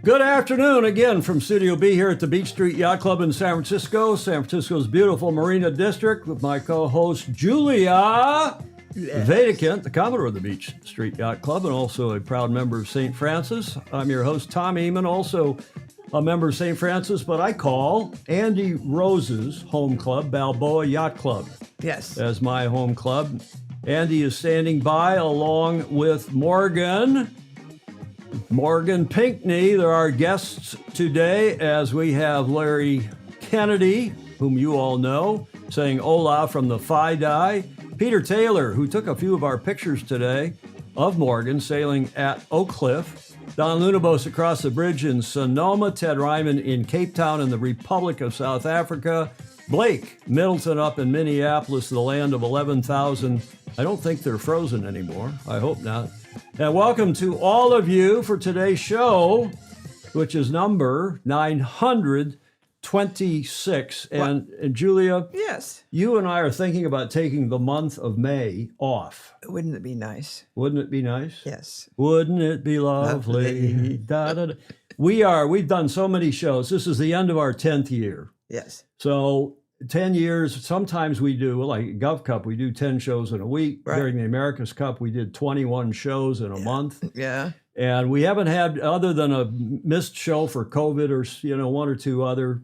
Good afternoon again from Studio B here at the Beach Street Yacht Club in San Francisco's beautiful Marina District, with my co-host Julia Vedekant, the Commodore of the Beach Street Yacht Club and also a proud member of St. Francis. I'm your host, Tom Eamon, also a member of St. Francis, but I call Andy Rose's home club, Balboa Yacht Club. Yes. As my home club. Andy is standing by along with Morgan Pinckney. They're our guests today, as we have Larry Kennedy, whom you all know, saying hola from the FIDI. Peter Taylor, who took a few of our pictures today of Morgan sailing at Oak Cliff. Don Lunabos across the bridge in Sonoma. Ted Ryman in Cape Town in the Republic of South Africa. Blake Middleton up in Minneapolis, the land of 11,000. I don't think they're frozen anymore. I hope not. And welcome to all of you for today's show, which is number 926. And Julia, Yes. you and I are thinking about taking the month of May off. Wouldn't it be nice? Wouldn't it be nice? Yes. Wouldn't it be lovely? Da, da, da. We've done so many shows. This is the end of our 10th year. Yes. So 10 years, sometimes we do, like Gov Cup, we do 10 shows in a week. Right. During the America's Cup, we did 21 shows in a month. Yeah. And we haven't had, other than a missed show for COVID or, one or two other,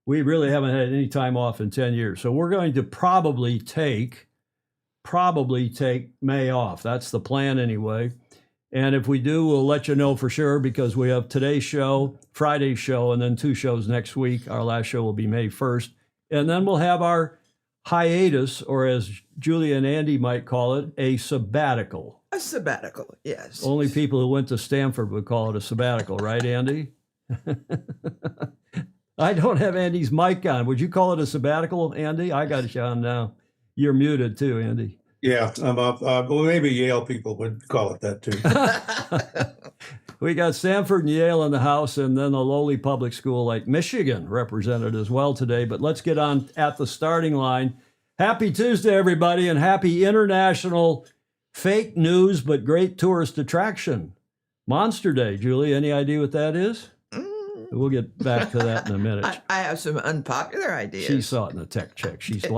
we really haven't had any time off in 10 years. So we're going to probably take May off. That's the plan anyway. And if we do, we'll let you know for sure, because we have today's show, Friday's show, and then 2 shows next week. Our last show will be May 1st. And then we'll have our hiatus, or as Julia and Andy might call it, a sabbatical. A sabbatical, yes. Only people who went to Stanford would call it a sabbatical, right, Andy? I don't have Andy's mic on. Would you call it a sabbatical, Andy? I got you on now. You're muted too, Andy. Yeah, well, maybe Yale people would call it that too. We got Stanford and Yale in the house, and then a lowly public school like Michigan represented as well today. But let's get on at the starting line. Happy Tuesday, everybody, and happy International Fake News but Great Tourist Attraction Monster Day. Julie, any idea what that is? We'll get back to that in a minute. I have some unpopular ideas. She saw it in the tech check. She's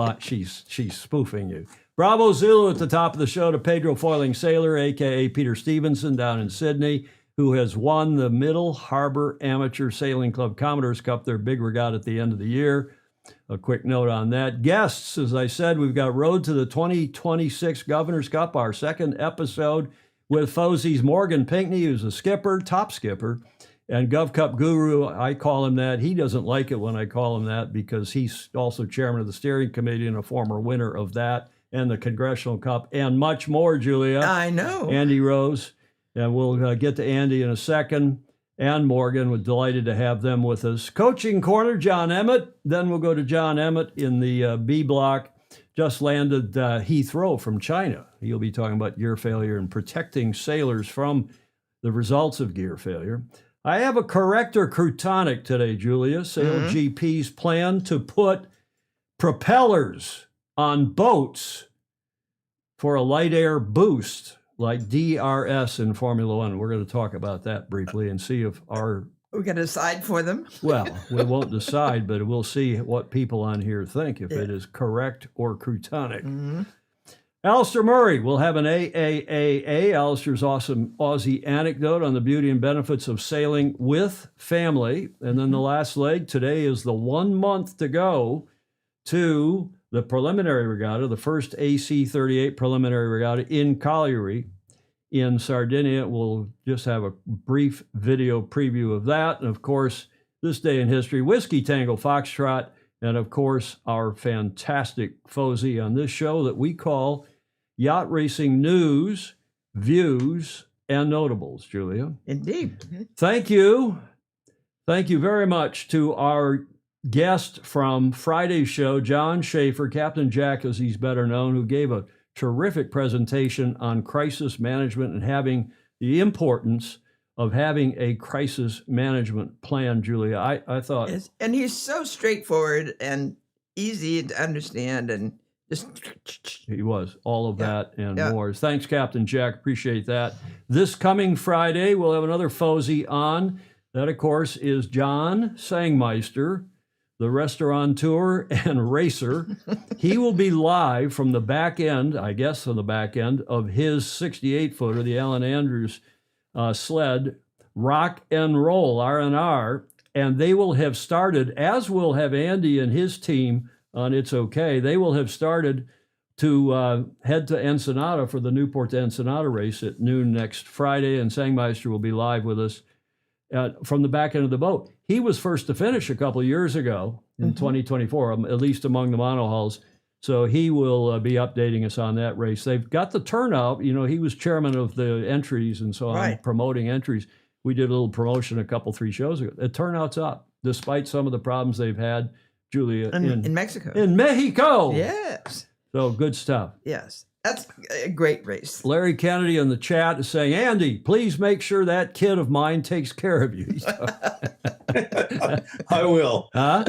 spoofing you. Bravo Zulu at the top of the show to Pedro Foiling Sailor, a.k.a. Peter Stevenson down in Sydney, who has won the Middle Harbor Amateur Sailing Club Commodores Cup, their big regatta at the end of the year. A quick note on that. Guests, as I said, we've got Road to the 2026 Governor's Cup, our second episode with Fosie's Morgan Pinckney, who's a skipper, top skipper, and Gov Cup guru. I call him that. He doesn't like it when I call him that, because he's also chairman of the steering committee and a former winner of that and the Congressional Cup and much more, Julia. I know. Andy Rose. And we'll get to Andy in a second. And Morgan, we're delighted to have them with us. Coaching Corner, John Emmett. Then we'll go to John Emmett in the B block. Just landed Heathrow from China. He'll be talking about gear failure and protecting sailors from the results of gear failure. I have a corrector crutonic today, Julia. SailGP's plan to put propellers on boats for a light air boost, like DRS in Formula One. We're going to talk about that briefly and see if We're going to decide for them? well, we won't decide, but we'll see what people on here think, if it is correct or crutonic. Mm-hmm. Alistair Murray will have an AAAA, Alistair's awesome Aussie anecdote on the beauty and benefits of sailing with family. And then the last leg, today is the 1 month to go to the preliminary regatta, the first AC-38 preliminary regatta in Cagliari in Sardinia. We'll just have a brief video preview of that. And of course, this day in history, Whiskey Tango Foxtrot, and of course, our fantastic Fosie on this show that we call Yacht Racing News, Views, and Notables, Julia. Indeed. Thank you. Thank you very much to our guest from Friday's show, John Schaefer, Captain Jack as he's better known, who gave a terrific presentation on crisis management and having the importance of having a crisis management plan, Julia. I thought... Yes. And he's so straightforward and easy to understand, and just... He was. All of that and more. Thanks, Captain Jack. Appreciate that. This coming Friday, we'll have another Fosie on. That, of course, is John Sangmeister, the restaurateur and racer. He will be live from the back end, I guess, from the back end of his 68-footer, the Alan Andrews sled, Rock and Roll, R&R, and they will have started, as will have Andy and his team on It's Okay, they will have started to head to Ensenada for the Newport to Ensenada race at noon next Friday, and Sangmeister will be live with us from the back end of the boat. He was first to finish a couple of years ago in 2024, at least among the monohulls. So he will be updating us on that race. They've got the turnout. You know, he was chairman of the entries and so on, Right. promoting entries. We did a little promotion a couple, 3 shows ago. The turnout's up, despite some of the problems they've had, Julia, In Mexico. in Mexico. Yes. So good stuff. Yes. That's a great race. Larry Kennedy in the chat is saying, Andy, please make sure that kid of mine takes care of you. I will. Huh?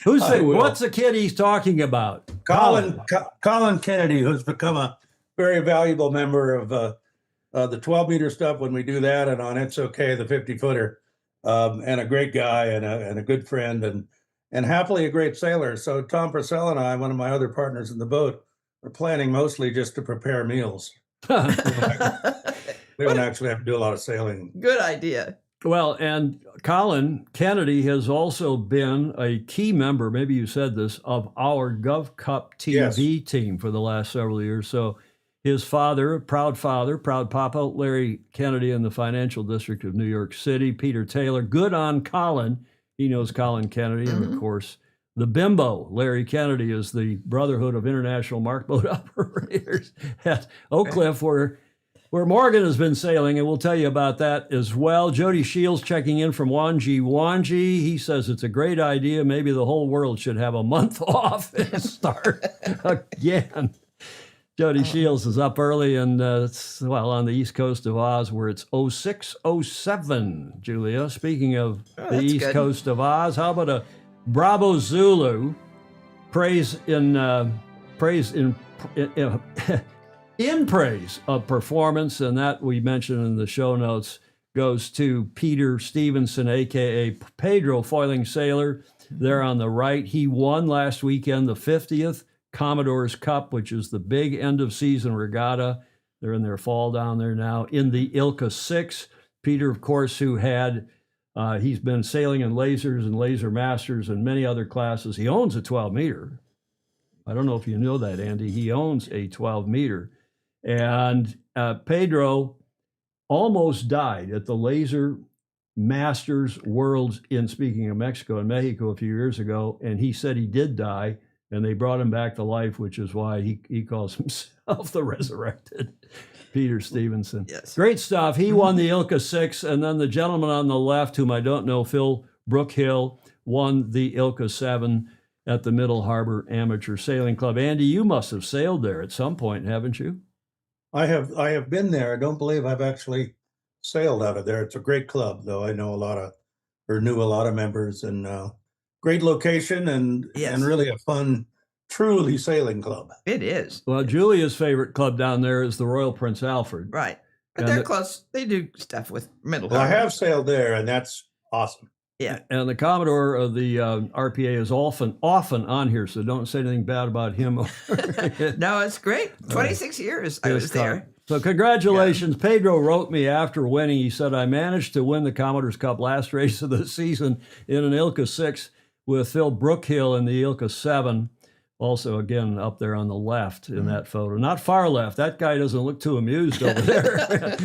Who's I will. what's the kid he's talking about? Colin Kennedy, who's become a very valuable member of the 12-meter stuff when we do that, and on It's Okay, the 50-footer, and a great guy and a good friend and happily a great sailor. So Tom Purcell and I, one of my other partners in the boat, are planning mostly just to prepare meals. We don't actually have to do a lot of sailing. Good idea. Well, and Colin Kennedy has also been a key member, maybe you said this, of our Gov Cup TV team for the last several years. So his father, proud papa, Larry Kennedy in the financial district of New York City, Peter Taylor, good on Colin. He knows Colin Kennedy, and of course, the bimbo, Larry Kennedy, is the Brotherhood of International Mark Boat Operators at Oak Cliff, where Morgan has been sailing, and we'll tell you about that as well. Jody Shields checking in from Wanji. He says it's a great idea. Maybe the whole world should have a month off and start again. Jody Shields is up early and, on the east coast of Oz, where it's 06:07, Julia. Speaking of the east good. coast of Oz, how about a Bravo Zulu praise in praise of performance, and that we mentioned in the show notes goes to Peter Stevenson, aka Pedro Foiling Sailor. There on the right, he won last weekend the 50th Commodore's Cup, which is the big end of season regatta. They're in their fall down there now in the Ilka 6. Peter, of course, who had he's been sailing in lasers and laser masters and many other classes. He owns a 12-meter. I don't know if you know that, Andy. He owns a 12-meter. And Pedro almost died at the Laser Masters Worlds speaking of Mexico and Mexico a few years ago. And he said he did die, and they brought him back to life, which is why he calls himself the resurrected Peter Stevenson. Yes. Great stuff. He won the Ilka 6, and then the gentleman on the left, whom I don't know, Phil Brookhill, won the Ilka 7 at the Middle Harbor Amateur Sailing Club. Andy, you must have sailed there at some point, haven't you? I have been there. I don't believe I've actually sailed out of there. It's a great club, though. I know knew a lot of members, and great location and really a fun, truly sailing club. It is. Well, Julia's favorite club down there is the Royal Prince Alfred. Right. But And they're close. They do stuff with Middle Well, I Harbor. have sailed there, and that's awesome. Yeah. And the Commodore of the RPA is often on here, so don't say anything bad about him. No, it's great. 26 years I was there. So congratulations. Yeah. Pedro wrote me after winning. He said, I managed to win the Commodore's Cup last race of the season in an Ilka 6 with Phil Brookhill in the Ilka 7. Also, again, up there on the left in that photo. Not far left. That guy doesn't look too amused over there,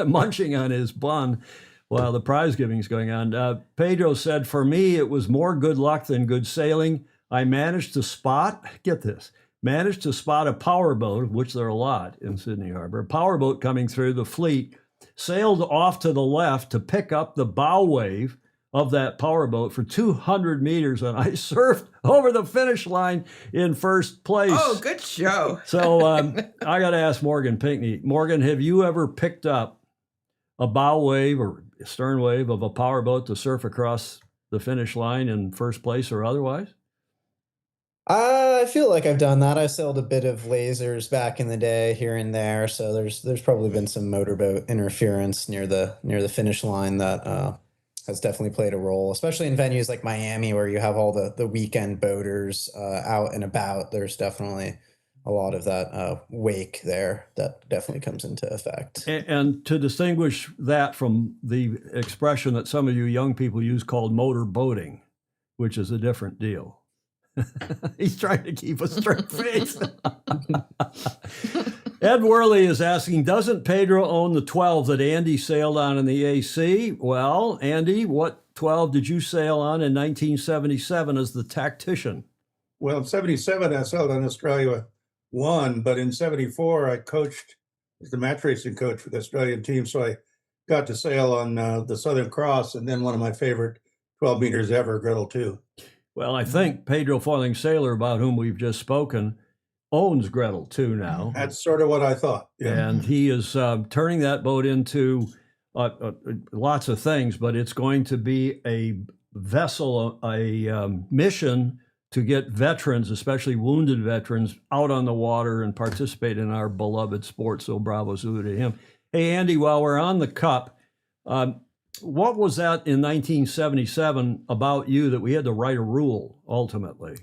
munching on his bun while the prize giving is going on. Pedro said, for me, it was more good luck than good sailing. I managed to spot a powerboat, of which there are a lot in Sydney Harbor, a powerboat coming through the fleet, sailed off to the left to pick up the bow wave of that powerboat for 200 meters, and I surfed over the finish line in first place. Oh, good show. So I got to ask Morgan Pinckney. Morgan, have you ever picked up a bow wave or stern wave of a powerboat to surf across the finish line in first place or otherwise? I feel like I've done that. I sailed a bit of lasers back in the day here and there, so there's probably been some motorboat interference near the finish line that has definitely played a role, especially in venues like Miami where you have all the weekend boaters out and about. There's definitely a lot of that wake there that definitely comes into effect. And to distinguish that from the expression that some of you young people use called motor boating, which is a different deal. He's trying to keep a straight face. Ed Worley is asking, doesn't Pedro own the 12 that Andy sailed on in the AC? Well, Andy, what 12 did you sail on in 1977 as the tactician? Well, in 77, I sailed on Australia 1, but in 74, I coached as the match racing coach for the Australian team. So I got to sail on the Southern Cross, and then one of my favorite 12 meters ever, Gretel 2. Well, I think Pedro Foiling Sailor, about whom we've just spoken, owns Gretel 2 now. That's sort of what I thought. Yeah. And he is turning that boat into lots of things, but it's going to be a vessel, a mission to get veterans, especially wounded veterans, out on the water and participate in our beloved sport. So bravo Zulu to him. Hey, Andy, while we're on the Cup, what was that in 1977 about you that we had to write a rule ultimately?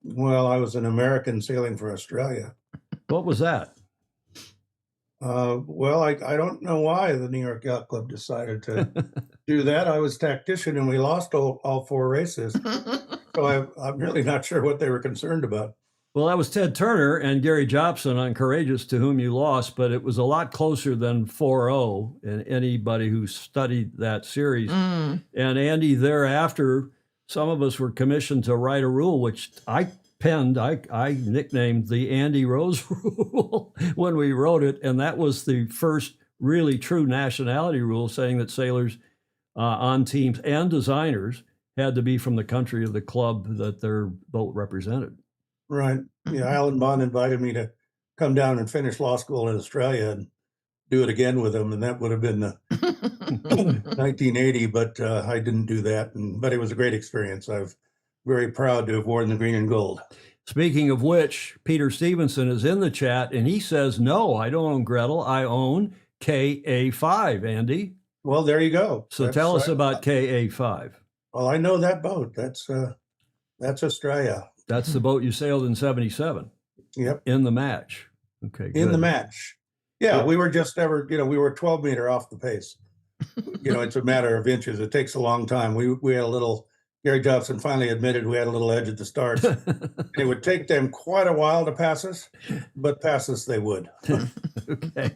Well, I was an American sailing for Australia. What was that? Well, I don't know why the New York Yacht Club decided to do that. I was tactician and we lost all 4 races. So I'm really not sure what they were concerned about. Well, that was Ted Turner and Gary Jobson on Courageous, to whom you lost, but it was a lot closer than 4-0 and anybody who studied that series. And Andy, thereafter, some of us were commissioned to write a rule, which I penned, I nicknamed the Andy Rose rule when we wrote it. And that was the first really true nationality rule, saying that sailors on teams and designers had to be from the country of the club that their boat represented. Right. Yeah, Alan Bond invited me to come down and finish law school in Australia and do it again with him. And that would have been 1980, but I didn't do that. But it was a great experience. I'm very proud to have worn the green and gold. Speaking of which, Peter Stevenson is in the chat, and he says, no, I don't own Gretel. I own KA5, Andy. Well, there you go. So tell us about KA5. Well, I know that boat. That's Australia. That's the boat you sailed in 77. Yep. In the match. Okay, good. In the match. Yeah, we were just we were 12 meter off the pace. It's a matter of inches. It takes a long time. We had a little, Gary Jobson finally admitted we had a little edge at the start. It would take them quite a while to pass us, but pass us they would. Okay.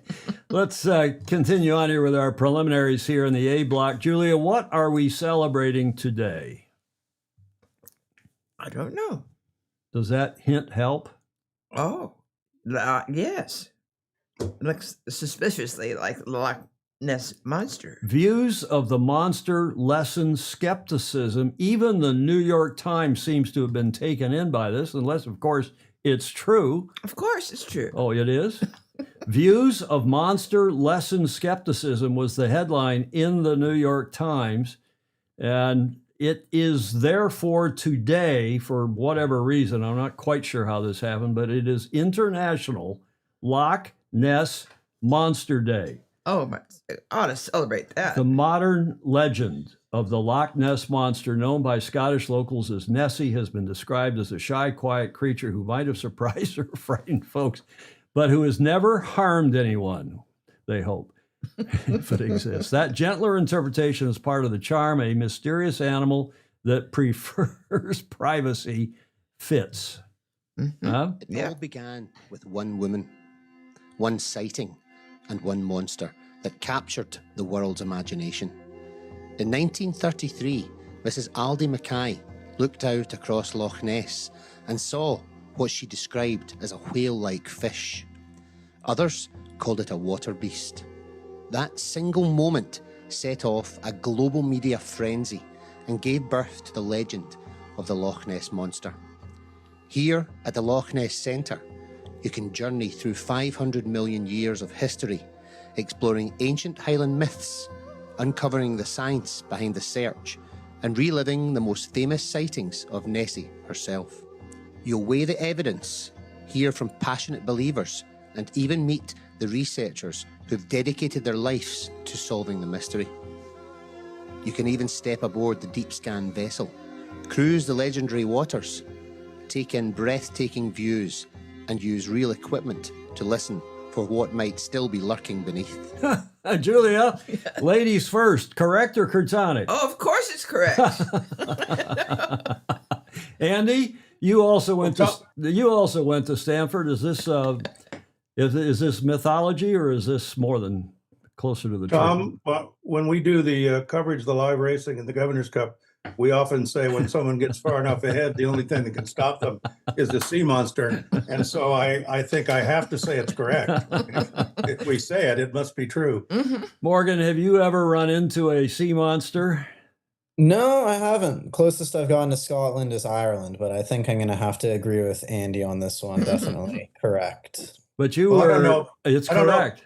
Let's continue on here with our preliminaries here in the A block. Julia, what are we celebrating today? I don't know. Does that hint help? Oh, yes. Looks suspiciously like the Loch Ness Monster. Views of the monster lessen skepticism. Even the New York Times seems to have been taken in by this, unless, of course, it's true. Of course it's true. Oh, it is? Views of monster lessen skepticism was the headline in the New York Times. And it is therefore today, for whatever reason, I'm not quite sure how this happened, but it is International Loch Ness Monster Day. Oh, but I ought to celebrate that. The modern legend of the Loch Ness Monster, known by Scottish locals as Nessie, has been described as a shy, quiet creature who might have surprised or frightened folks, but who has never harmed anyone, they hope. If it exists. That gentler interpretation is part of the charm. A mysterious animal that prefers privacy fits. Mm-hmm. Huh? It all began with one woman, one sighting, and one monster that captured the world's imagination. In 1933, Mrs. Aldi Mackay looked out across Loch Ness and saw what she described as a whale-like fish. Others called it a water beast. That single moment set off a global media frenzy and gave birth to the legend of the Loch Ness Monster. Here at the Loch Ness Centre, you can journey through 500 million years of history, exploring ancient Highland myths, uncovering the science behind the search, and reliving the most famous sightings of Nessie herself. You'll weigh the evidence, hear from passionate believers, and even meet the researchers who've dedicated their lives to solving the mystery. You can even step aboard the deep scan vessel, cruise the legendary waters, take in breathtaking views, and use real equipment to listen for what might still be lurking beneath. Julia, ladies first, correct or Kurtonic? Oh, of course it's correct. Andy, you also went to Stanford. Is this is this mythology or is this more than closer to the truth? Tom, when we do the coverage of the live racing and the Governor's Cup, we often say when someone gets far enough ahead, the only thing that can stop them is the sea monster. And so I think I have to say it's correct. If we say it, it must be true. Morgan, have you ever run into a sea monster? No, I haven't. Closest I've gone to Scotland is Ireland, but I think I'm going to have to agree with Andy on this one. Definitely correct. But you Well, I were, don't know. it's I don't know. correct.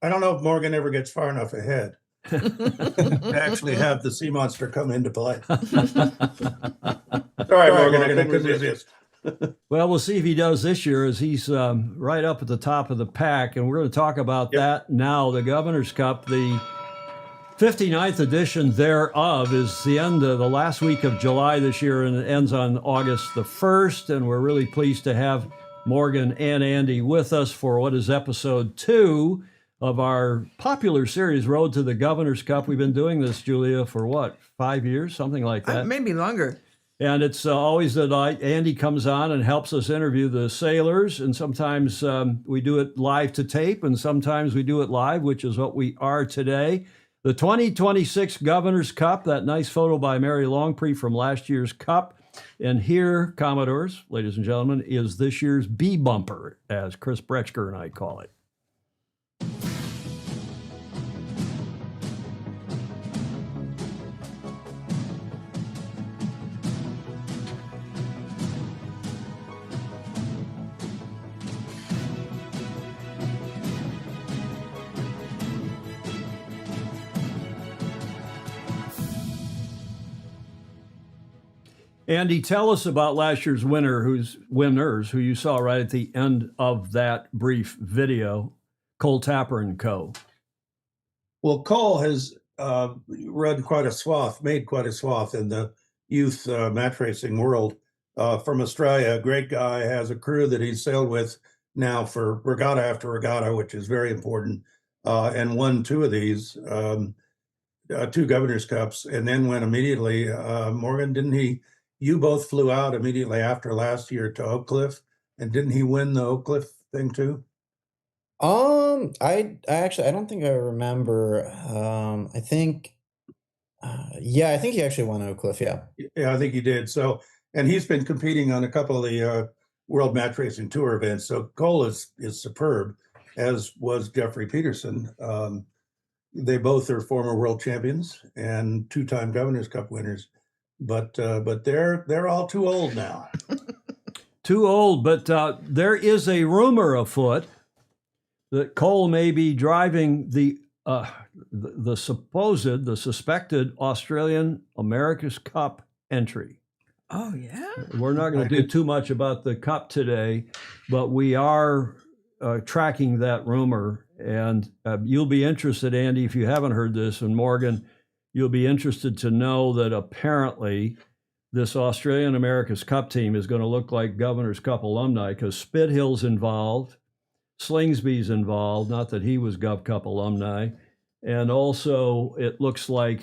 I don't know if Morgan ever gets far enough ahead to actually have the sea monster come into play. Sorry, Morgan, I couldn't resist. Well, we'll see if he does this year, as he's right up at the top of the pack. And we're going to talk about that now. The Governor's Cup, the 59th edition thereof, is the end of the last week of July this year, and it ends on August the 1st. And we're really pleased to have Morgan and Andy with us for what is episode 2 of our popular series, Road to the Governor's Cup. We've been doing this, Julia, for what, 5 years, something like that? Maybe longer. And it's always that Andy comes on and helps us interview the sailors. And sometimes we do it live to tape, and sometimes we do it live, which is what we are today. The 2026 Governor's Cup, that nice photo by Mary Longpre from last year's Cup. And here, Commodores, ladies and gentlemen, is this year's B bumper, as Chris Bretschker and I call it. Andy, tell us about last year's winners who you saw right at the end of that brief video, Cole Tapper and Co. Well, Cole has made quite a swath in the youth match racing world from Australia. A great guy, has a crew that he's sailed with now for regatta after regatta, which is very important, and won 2 of these, 2 Governor's Cups, and then went immediately. Morgan, didn't he? You both flew out immediately after last year to Oak Cliff, and didn't he win the Oak Cliff thing too? I actually, I don't think I remember. I think, yeah, I think he actually won Oak Cliff. Yeah. Yeah, I think he did. So, and he's been competing on a couple of the World Match Racing Tour events. So Cole is superb, as was Jeffrey Peterson. They both are former world champions and 2-time Governor's Cup winners. But they're all too old now. Too old, but there is a rumor afoot that Cole may be driving the suspected Australian America's Cup entry. Oh, yeah? We're not going to do too much about the Cup today, but we are tracking that rumor. And you'll be interested, Andy, if you haven't heard this, and Morgan, you'll be interested to know that apparently this Australian America's Cup team is going to look like Governor's Cup alumni, because Spithill's involved, Slingsby's involved, not that he was Gov Cup alumni, and also it looks like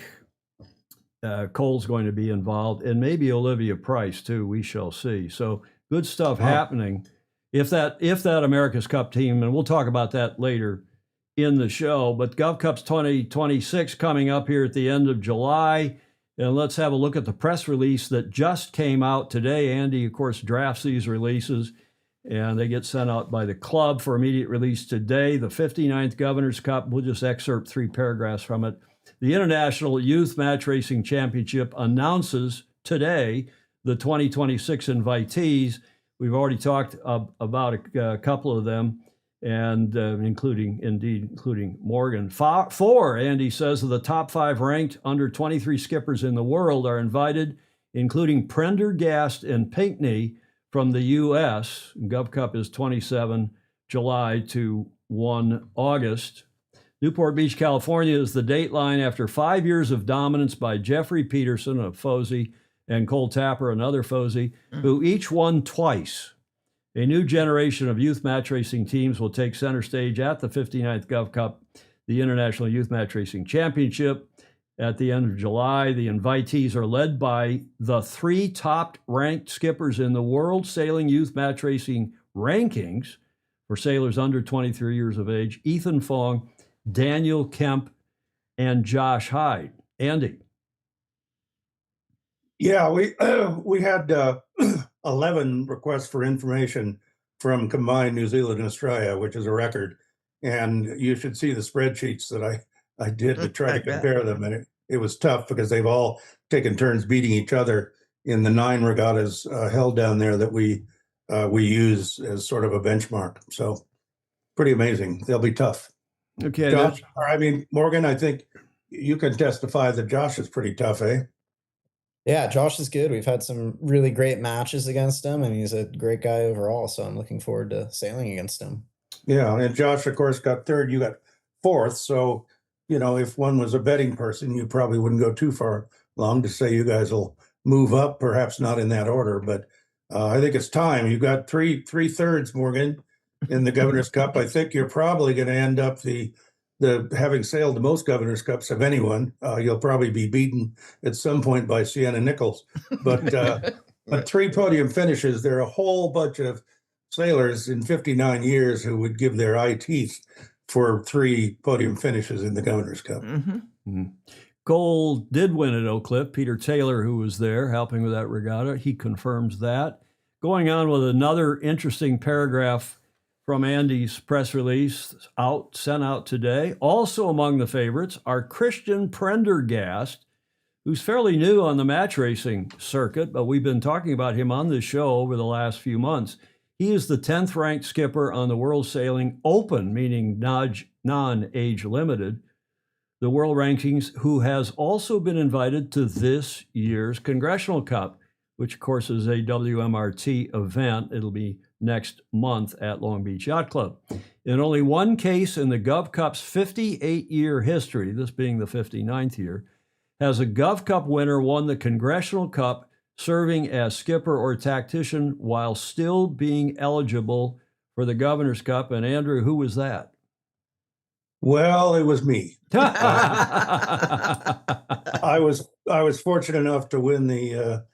Cole's going to be involved, and maybe Olivia Price too. We shall see. So good stuff happening. If that America's Cup team, and we'll talk about that later in the show, but Gov Cup's 2026 coming up here at the end of July. And let's have a look at the press release that just came out today. Andy, of course, drafts these releases, and they get sent out by the club for immediate release today. The 59th Governor's Cup, we'll just excerpt 3 paragraphs from it. The International Youth Match Racing Championship announces today the 2026 invitees. We've already talked about a couple of them, and including Morgan. 4, Andy says, of the top 5 ranked under 23 skippers in the world are invited, including Prendergast and Pinckney from the U.S. Gov Cup is 27 July to 1 August. Newport Beach, California is the dateline after 5 years of dominance by Jeffrey Peterson of Fozy and Cole Tapper, another Fozy, who each won twice. A new generation of youth match racing teams will take center stage at the 59th Gov Cup, the International Youth Match Racing Championship. At the end of July, the invitees are led by the 3 top ranked skippers in the World Sailing Youth Match Racing rankings for sailors under 23 years of age: Ethan Fong, Daniel Kemp, and Josh Hyde. Andy. Yeah, we had 11 requests for information from combined New Zealand and Australia, which is a record. And you should see the spreadsheets that I did to try to compare them. And it was tough because they've all taken turns beating each other in the 9 regattas held down there that we use as sort of a benchmark. So pretty amazing. They'll be tough. Okay. Josh, Morgan, I think you can testify that Josh is pretty tough, eh? Yeah, Josh is good. We've had some really great matches against him, and he's a great guy overall. So I'm looking forward to sailing against him. Yeah, and Josh, of course, got 3rd. You got 4th. So, if one was a betting person, you probably wouldn't go too far along to say you guys will move up, perhaps not in that order. But I think it's time. You got three thirds, Morgan, in the Governor's Cup. I think you're probably going to end up the having sailed the most Governor's Cups of anyone. You'll probably be beaten at some point by Sienna Nichols. But 3 podium finishes. There are a whole bunch of sailors in 59 years who would give their eye teeth for 3 podium finishes in the Governor's Cup. Cole did win at Oak Cliff. Peter Taylor, who was there helping with that regatta, he confirms that. Going on with another interesting paragraph from Andy's press release sent out today. Also among the favorites are Christian Prendergast, who's fairly new on the match racing circuit, but we've been talking about him on this show over the last few months. He is the 10th ranked skipper on the World Sailing Open, meaning non-age limited, the world rankings, who has also been invited to this year's Congressional Cup, which of course is a WMRT event. It'll be next month at Long Beach Yacht Club. In only one case in the Gov Cup's 58-year history, this being the 59th year, has a Gov Cup winner won the Congressional Cup serving as skipper or tactician while still being eligible for the Governor's Cup. And Andrew, who was that? Well, it was me. I was fortunate enough to win the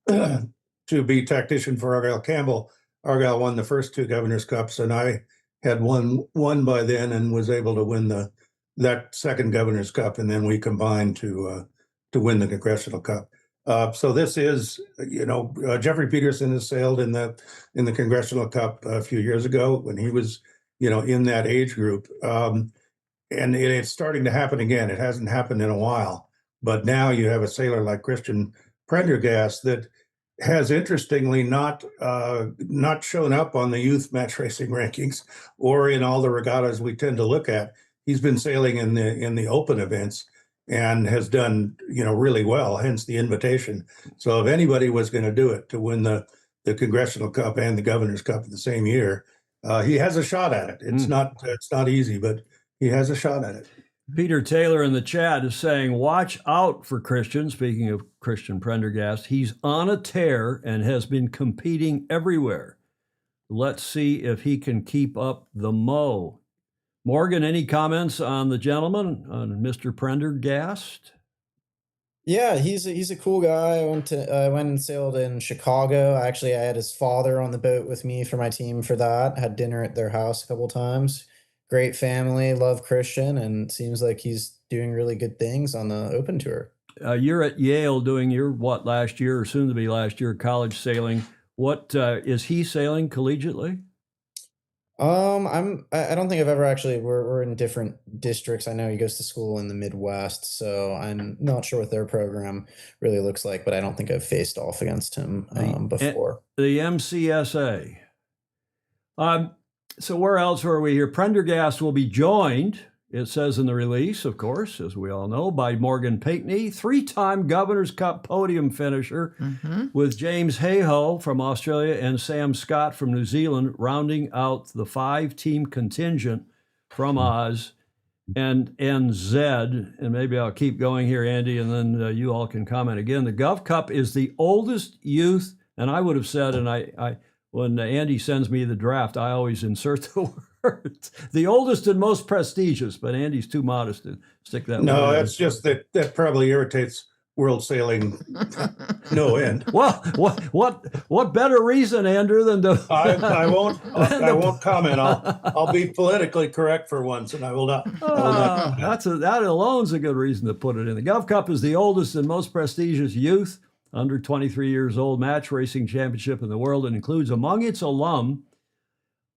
to be tactician for Argyle Campbell. Argyle won the first 2 Governor's Cups, and I had won by then and was able to win that second Governor's Cup, and then we combined to win the Congressional Cup. So this is, Jeffrey Peterson has sailed in the Congressional Cup a few years ago when he was, in that age group. And it's starting to happen again. It hasn't happened in a while, but now you have a sailor like Christian Prendergast that has interestingly not shown up on the youth match racing rankings or in all the regattas we tend to look at. He's been sailing in the open events and has done really well, hence the invitation. So if anybody was going to do it to win the Congressional Cup and the Governor's Cup in the same year, he has a shot at it. It's not easy, but he has a shot at it. Peter Taylor in the chat is saying, watch out for Christian. Speaking of Christian Prendergast, he's on a tear and has been competing everywhere. Let's see if he can keep up the mo. Morgan, any comments on the gentleman, on Mr. Prendergast? Yeah, he's a cool guy. I went and sailed in Chicago. Actually, I had his father on the boat with me for my team for that. Had dinner at their house a couple times. Great family, love Christian, and seems like he's doing really good things on the Open Tour. You're at Yale doing your last year or soon to be last year college sailing. What is he sailing collegiately? I don't think I've ever actually. We're in different districts. I know he goes to school in the Midwest, so I'm not sure what their program really looks like. But I don't think I've faced off against him before. The MCSA. So where else were we here? Prendergast will be joined, it says in the release, of course, as we all know, by Morgan Pinckney, 3-time Governor's Cup podium finisher, with James Hayhoe from Australia and Sam Scott from New Zealand, rounding out the 5-team contingent from Oz. and Zed, and maybe I'll keep going here, Andy, and then you all can comment again. The Gov Cup is the oldest youth, and I would have said, and I when Andy sends me the draft, I always insert the words, the oldest and most prestigious, but Andy's too modest to stick that No, word in. that's just that probably irritates world sailing no end. Well, what better reason, Andrew, than to I won't comment. I'll be politically correct for once, and I will not. That alone's a good reason to put it in. The Gov Cup is the oldest and most prestigious youth under 23 years old match racing championship in the world, and includes among its alum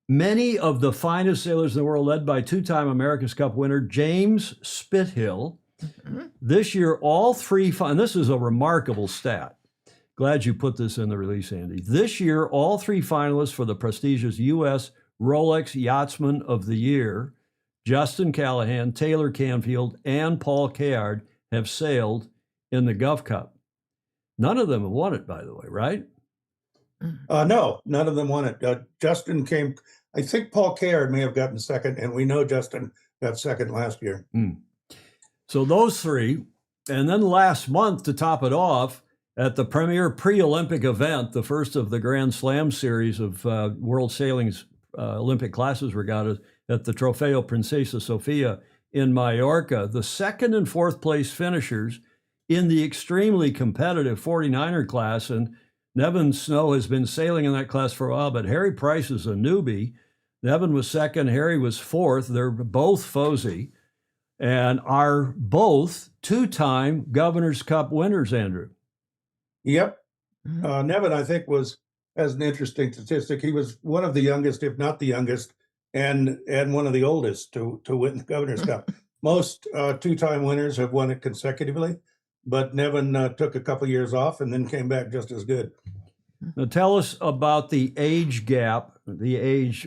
many of the finest sailors in the world, led by two-time America's Cup winner James Spithill. This year, all three, and this is a remarkable stat. Glad you put this in the release, Andy. This year, all three finalists for the prestigious U.S. Rolex Yachtsman of the Year, Justin Callahan, Taylor Canfield, and Paul Cayard, have sailed in the Gov Cup. None of them have won it, by the way, right? No, none of them won it. Justin came, I think Paul Cayard may have gotten second, and we know Justin got second last year. So those three, and then last month to top it off, at the premier pre-Olympic event, the first of the Grand Slam series of World Sailing's Olympic Classes regattas at the Trofeo Princesa Sofia in Mallorca, the second and fourth place finishers in the extremely competitive 49er class, and Nevin Snow has been sailing in that class for a while, but Harry Price is a newbie. Nevin was second, Harry was fourth. They're both Fozy, and are both two-time Governor's Cup winners, Andrew. Yep. Nevin, I think, has an interesting statistic. He was one of the youngest, if not the youngest, and one of the oldest to win the Governor's Cup. Most two-time winners have won it consecutively, but Nevin took a couple years off and then came back just as good. Now tell us about the age gap, the age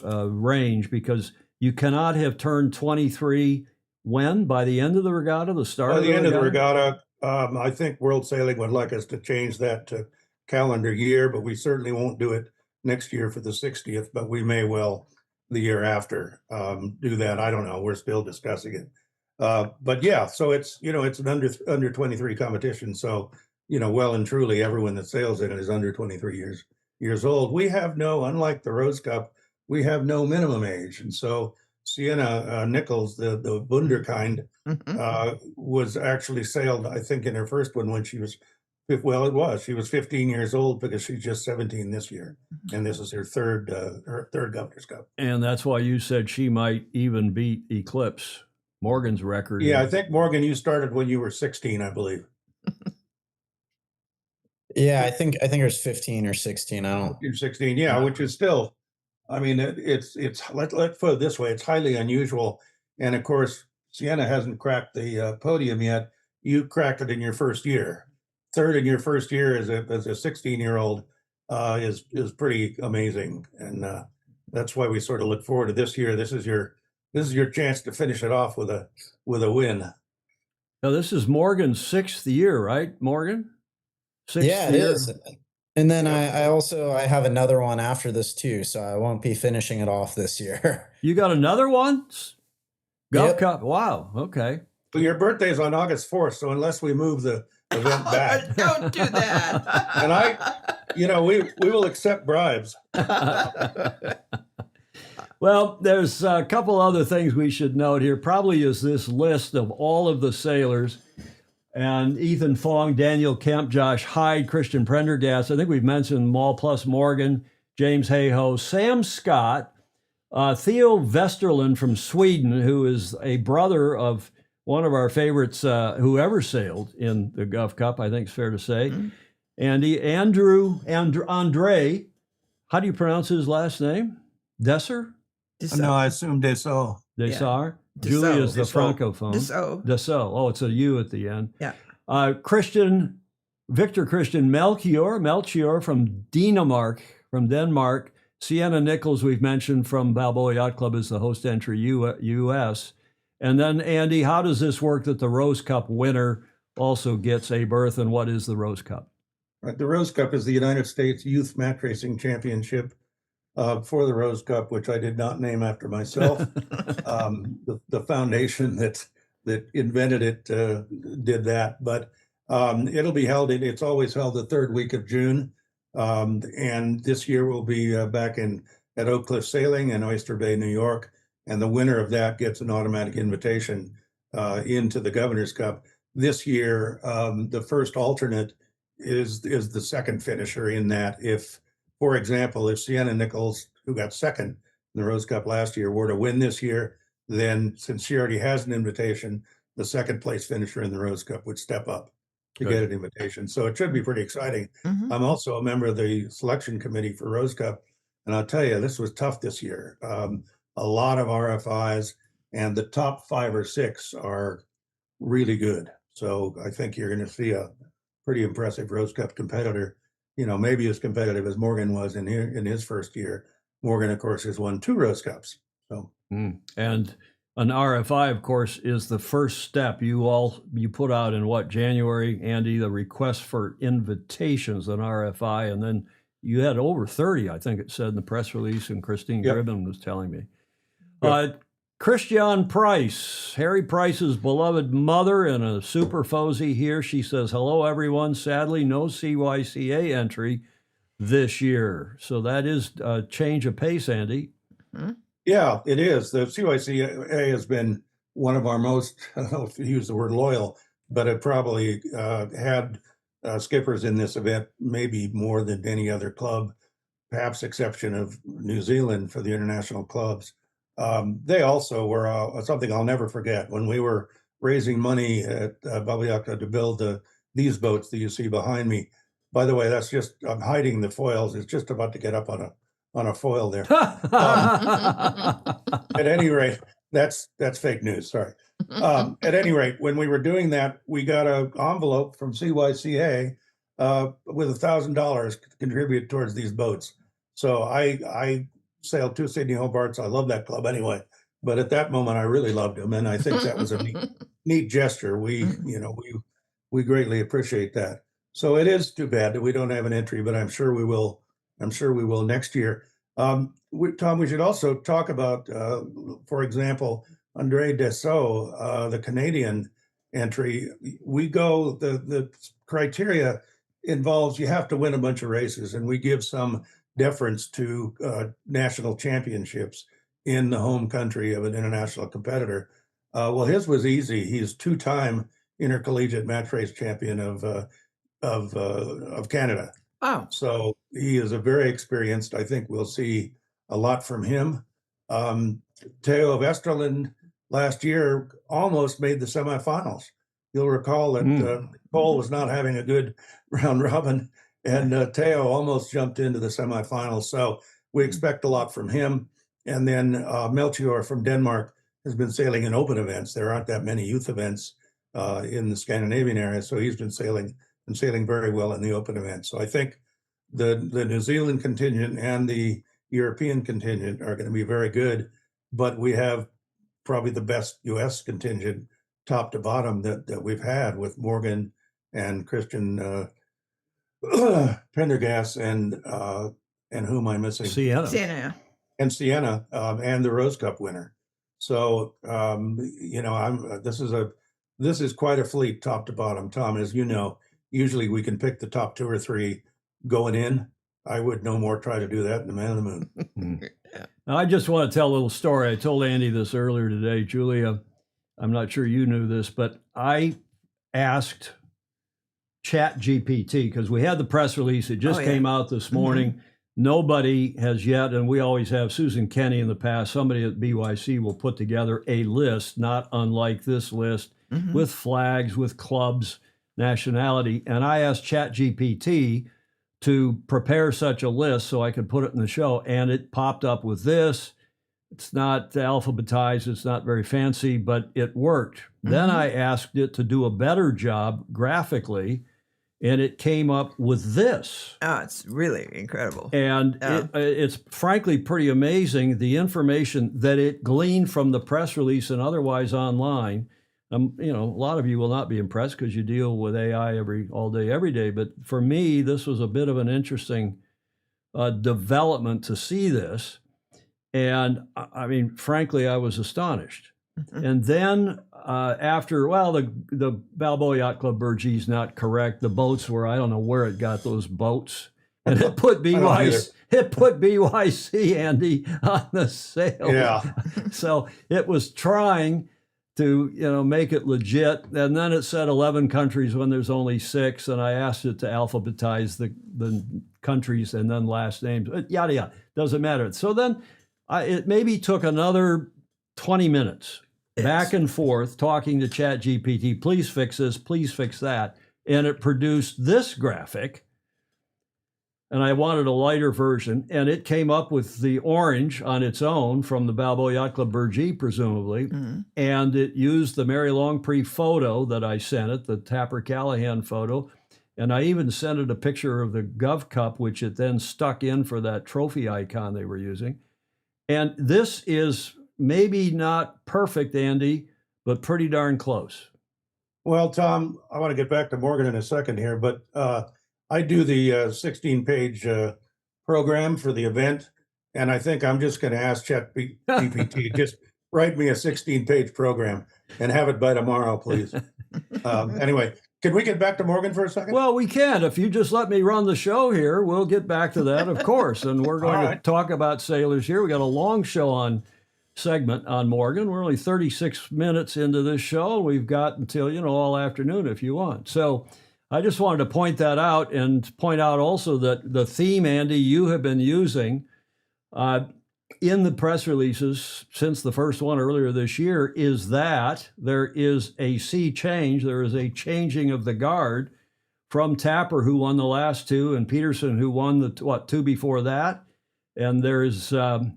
range, because you cannot have turned 23 when? By the end of the regatta, the start By of the the end of regatta? the regatta, I think World Sailing would like us to change that to calendar year, but we certainly won't do it next year for the 60th, but we may well the year after do that. I don't know. We're still discussing it. But yeah, so it's an under 23 competition. So, well and truly everyone that sails in it is under 23 years old. We have unlike the Rose Cup, we have no minimum age. And so Sienna Nichols, the Wunderkind, was actually sailed, I think, in her first one when she was, she was 15 years old, because she's just 17 this year. And this is her third Governor's Cup. And that's why you said she might even beat Eclipse, Morgan's record. Yeah, I think, Morgan, you started when you were 16, I believe. Yeah, I think it was 15 or 16. You're 16, yeah, which is still, I mean, let's put it this way, it's highly unusual. And of course, Sienna hasn't cracked the podium yet. You cracked it in your first year. Third in your first year as a 16-year-old is pretty amazing. And that's why we sort of look forward to this year. This is your chance to finish it off with a win. Now, this is Morgan's sixth year, right, Morgan? It is. And then I have another one after this too, so I won't be finishing it off this year. You got another one? Gov Yep. Cup. Wow. Okay. But your birthday's on August 4th, so unless we move the event back, Don't do that. and we will accept bribes. Well, there's a couple other things we should note here. Probably is this list of all of the sailors. And Ethan Fong, Daniel Kemp, Josh Hyde, Christian Prendergast. I think we've mentioned them all, plus Morgan, James Hayhoe, Sam Scott, Theo Vesterland from Sweden, who is a brother of one of our favorites who ever sailed in the Gov Cup, I think it's fair to say. Mm-hmm. And Andre, how do you pronounce his last name? Desser? No, I assume Dessau. Dessar? Yeah. Julia's the Dessau. francophone. Dessau. Dessau. Oh, it's a U at the end. Yeah. Victor Christian Melchior from Denmark. Sienna Nichols, we've mentioned, from Balboa Yacht Club, is the host entry U.S. And then, Andy, how does this work that the Rose Cup winner also gets a berth, and what is the Rose Cup? Right, the Rose Cup is the United States Youth Match Racing Championship. for the Rose Cup, which I did not name after myself. The foundation that invented it did that, but it'll be held it's always held the third week of June. And this year we'll be back at Oak Cliff Sailing in Oyster Bay, New York. And the winner of that gets an automatic invitation into the Governor's Cup. This year, the first alternate is the second finisher in that. If, for example, if Sienna Nichols, who got second in the Rose Cup last year, were to win this year, then since she already has an invitation, the second place finisher in the Rose Cup would step up to get an invitation. So it should be pretty exciting. Mhm. I'm also a member of the selection committee for Rose Cup, and I'll tell you, this was tough this year. A lot of RFIs, and the top 5 or 6 are really good. So I think you're going to see a pretty impressive Rose Cup competitor. You know, maybe as competitive as Morgan was in his first year. Morgan, of course, has won 2 Rose Cups. So and an RFI, of course, is the first step. You put out in what, January, Andy, the request for invitations, an RFI, and then you had over 30, I think it said in the press release, and Christine Yep. Gribben was telling me. Yep. Christian Price, Harry Price's beloved mother and a super Fozy here. She says, hello, everyone. Sadly, no CYCA entry this year. So that is a change of pace, Andy. yeah, it is. The CYCA has been one of our most, I don't know if you use the word loyal, but it probably had skippers in this event, maybe more than any other club, perhaps exception of New Zealand for the international clubs. They also were something I'll never forget when we were raising money at Babayaka to build these boats that you see behind me. By the way, that's just, I'm hiding the foils. It's just about to get up on a foil there. At any rate, that's fake news. Sorry. At any rate, when we were doing that, we got an envelope from CYCA with $1,000 to contribute towards these boats. So I sailed 2 Sydney Hobarts. I love that club anyway, but at that moment I really loved them, and I think that was a neat gesture. We greatly appreciate that. So it is too bad that we don't have an entry, but I'm sure we will. I'm sure we will next year. Tom, we should also talk about, for example, Andre Dessau, the Canadian entry. We go, the criteria involves you have to win a bunch of races, and we give some deference to national championships in the home country of an international competitor. Well, his was easy. He's 2-time intercollegiate match race champion of Canada. Oh, So he is a very experienced. I think we'll see a lot from him. Theo of Esterland last year almost made the semifinals. You'll recall that Cole was not having a good round robin, and Theo almost jumped into the semifinals. So we expect a lot from him. And then Melchior from Denmark has been sailing in open events. There aren't that many youth events in the Scandinavian area, so he's been sailing very well in the open events. So I think the New Zealand contingent and the European contingent are going to be very good, but we have probably the best U.S. contingent top to bottom that we've had with Morgan and Christian Pendergast and who am I missing? Sienna. Sienna. And Sienna and the Rose Cup winner. So you know, this is quite a fleet top to bottom. Tom, as you know, usually we can pick the top 2 or 3 going in. I would no more try to do that in the Man of the Moon. Now, I just want to tell a little story. I told Andy this earlier today. Julia, I'm not sure you knew this, but I asked ChatGPT because we had the press release. It just came out this morning. Nobody has yet, and we always have Susan Kenny in the past, somebody at BYC will put together a list, not unlike this list, with flags, with clubs, nationality. And I asked ChatGPT to prepare such a list so I could put it in the show. And it popped up with this. It's not alphabetized. It's not very fancy, but it worked. Then I asked it to do a better job graphically, and it came up with this. Oh, it's really incredible. And it's frankly pretty amazing, the information that it gleaned from the press release and otherwise online. You know, a lot of you will not be impressed because you deal with AI all day, every day. But for me, this was a bit of an interesting development to see this. And I mean, frankly, I was astonished. And then after, well, the Balboa Yacht Club Burgee's not correct. The boats were, I don't know where it got those boats. And it put BYC, Andy, on the sale. Yeah. So it was trying to, make it legit. And then it said 11 countries when there's only 6. And I asked it to alphabetize the countries and then last names, yada, yada. Doesn't matter. So then it maybe took another 20 minutes back and forth talking to ChatGPT. Please fix this. Please fix that. And it produced this graphic. And I wanted a lighter version, and it came up with the orange on its own from the Balboa Yacht Club Burgee, presumably, and it used the Mary Longpre photo that I sent it, the Tapper Callahan photo, and I even sent it a picture of the Gov Cup, which it then stuck in for that trophy icon they were using. And this is maybe not perfect, Andy, but pretty darn close. Well, Tom, I want to get back to Morgan in a second here, but I do the 16-page program for the event, and I think I'm just going to ask ChatGPT, just write me a 16-page program and have it by tomorrow, please. Anyway, can we get back to Morgan for a second? Well, we can. If you just let me run the show here, we'll get back to that, of course. And we're going to talk about sailors here. We got a long segment on Morgan. We're only 36 minutes into this show. We've got until, all afternoon if you want. So I just wanted to point that out and point out also that the theme, Andy, you have been using in the press releases since the first one earlier this year is that there is a sea change. There is a changing of the guard from Tapper, who won the last 2, and Peterson, who won the 2 before that. And there's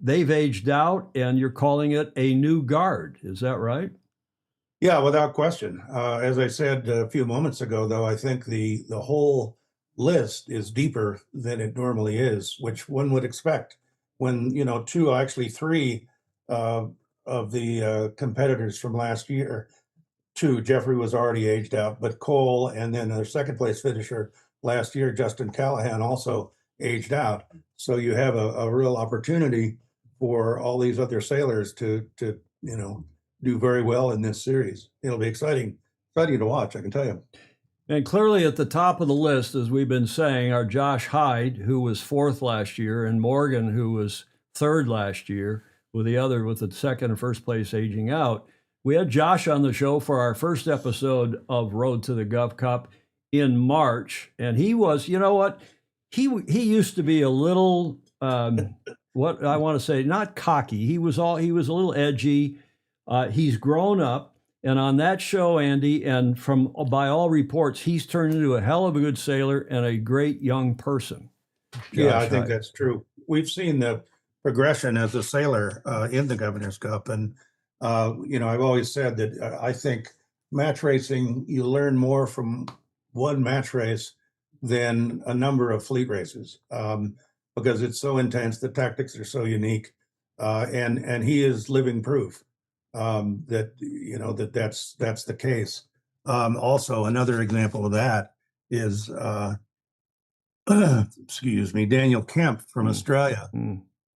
they've aged out, and you're calling it a new guard. Is that right? Yeah, without question. As I said a few moments ago, though, I think the whole list is deeper than it normally is, which one would expect when, 2, actually 3 of the competitors from last year, 2, Jeffrey was already aged out, but Cole and then their second place finisher last year, Justin Callahan, also aged out. So you have a real opportunity for all these other sailors to do very well in this series. It'll be exciting to watch, I can tell you. And clearly at the top of the list, as we've been saying, are Josh Hyde, who was 4th last year, and Morgan, who was 3rd last year, with the second and first place aging out. We had Josh on the show for our first episode of Road to the Gov Cup in March, and he was, you know what? He used to be a little, what I want to say, not cocky. He was a little edgy. He's grown up, and on that show, Andy, and by all reports, he's turned into a hell of a good sailor and a great young person. Yeah, I think that's true. We've seen the progression as a sailor in the Governor's Cup, and I've always said that I think match racing, you learn more from one match race than a number of fleet races because it's so intense. The tactics are so unique, and he is living proof that's the case. Also, another example of that is, Daniel Kemp from Australia,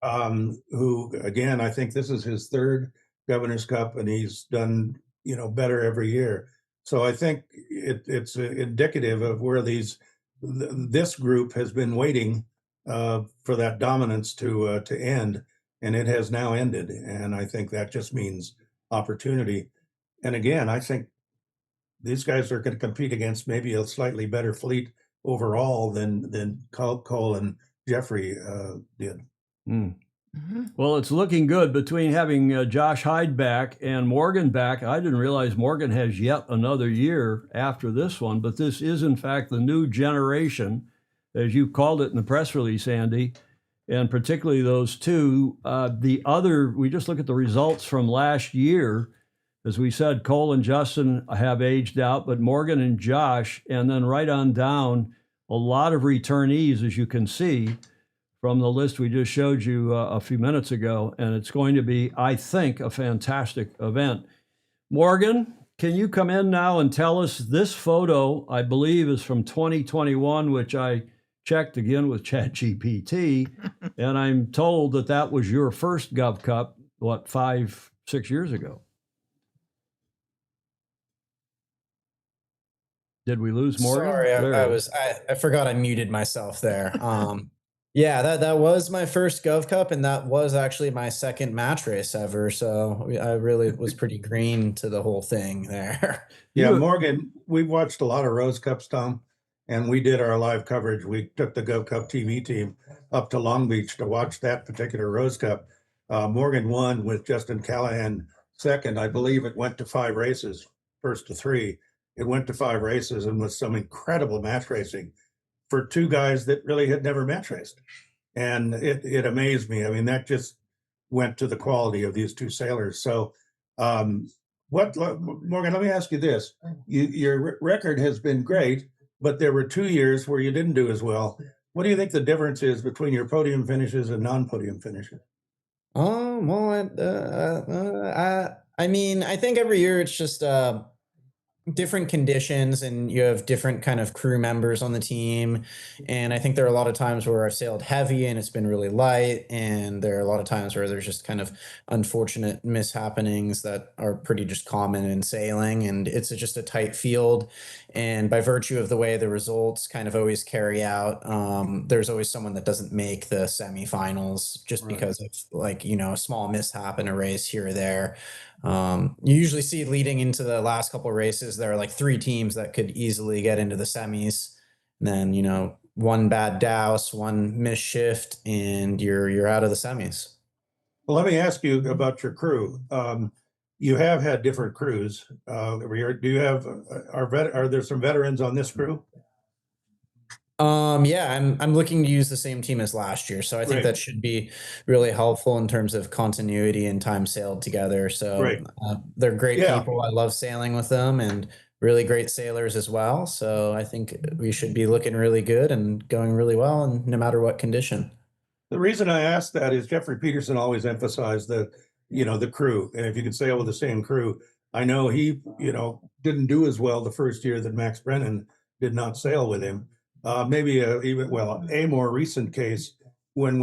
who, again, I think this is his 3rd Governor's Cup, and he's done, better every year. So I think it's indicative of where this group has been waiting for that dominance to end, and it has now ended. And I think that just means opportunity. And again, I think these guys are going to compete against maybe a slightly better fleet overall than Cole and Jeffrey did. Well, it's looking good between having Josh Hyde back and Morgan back. I didn't realize Morgan has yet another year after this one, but this is in fact the new generation, as you called it in the press release, Andy. And particularly those 2, we just look at the results from last year. As we said, Cole and Justin have aged out, but Morgan and Josh, and then right on down, a lot of returnees, as you can see from the list we just showed you a few minutes ago. And it's going to be, I think, a fantastic event. Morgan, can you come in now and tell us this photo, I believe, is from 2021, which I checked again with ChatGPT, and I'm told that that was your first Gov Cup, what, 5, 6 years ago. Did we lose Morgan? Sorry, There I he is. I forgot I muted myself there. Yeah, that was my first Gov Cup, and that was actually my second match race ever. So I really was pretty green to the whole thing there. Yeah, You- Morgan, we watched a lot of Rose Cups, Tom, and we did our live coverage. We took the Gov Cup TV team up to Long Beach to watch that particular Rose Cup. Morgan won with Justin Callahan second. I believe it went to 5 races, first to 3. It went to 5 races and with some incredible match racing for 2 guys that really had never match raced. And it amazed me. I mean, that just went to the quality of these 2 sailors. So, Morgan, let me ask you this. Your record has been great, but there were 2 years where you didn't do as well. What do you think the difference is between your podium finishes and non-podium finishes? Well, I mean, I think every year it's just different conditions, and you have different kind of crew members on the team. And I think there are a lot of times where I've sailed heavy and it's been really light, and there are a lot of times where there's just kind of unfortunate mishappenings that are pretty just common in sailing, and it's just a tight field. And by virtue of the way the results kind of always carry out, there's always someone that doesn't make the semifinals just Right. because of, like, a small mishap in a race here or there. You usually see leading into the last couple of races, there are like 3 teams that could easily get into the semis. And then, one bad douse, one missed shift, and you're out of the semis. Well, let me ask you about your crew. You have had different crews. Do you have are there some veterans on this crew? Yeah, I'm looking to use the same team as last year, so I think Great. that should be really helpful in terms of continuity and time sailed together. So Great. they're great Yeah. people. I love sailing with them, and really great sailors as well. So I think we should be looking really good and going really well, and no matter what condition. The reason I asked that is Jeffrey Peterson always emphasized the crew. And if you could sail with the same crew, I know he, didn't do as well the first year that Max Brennan did not sail with him. Maybe a more recent case when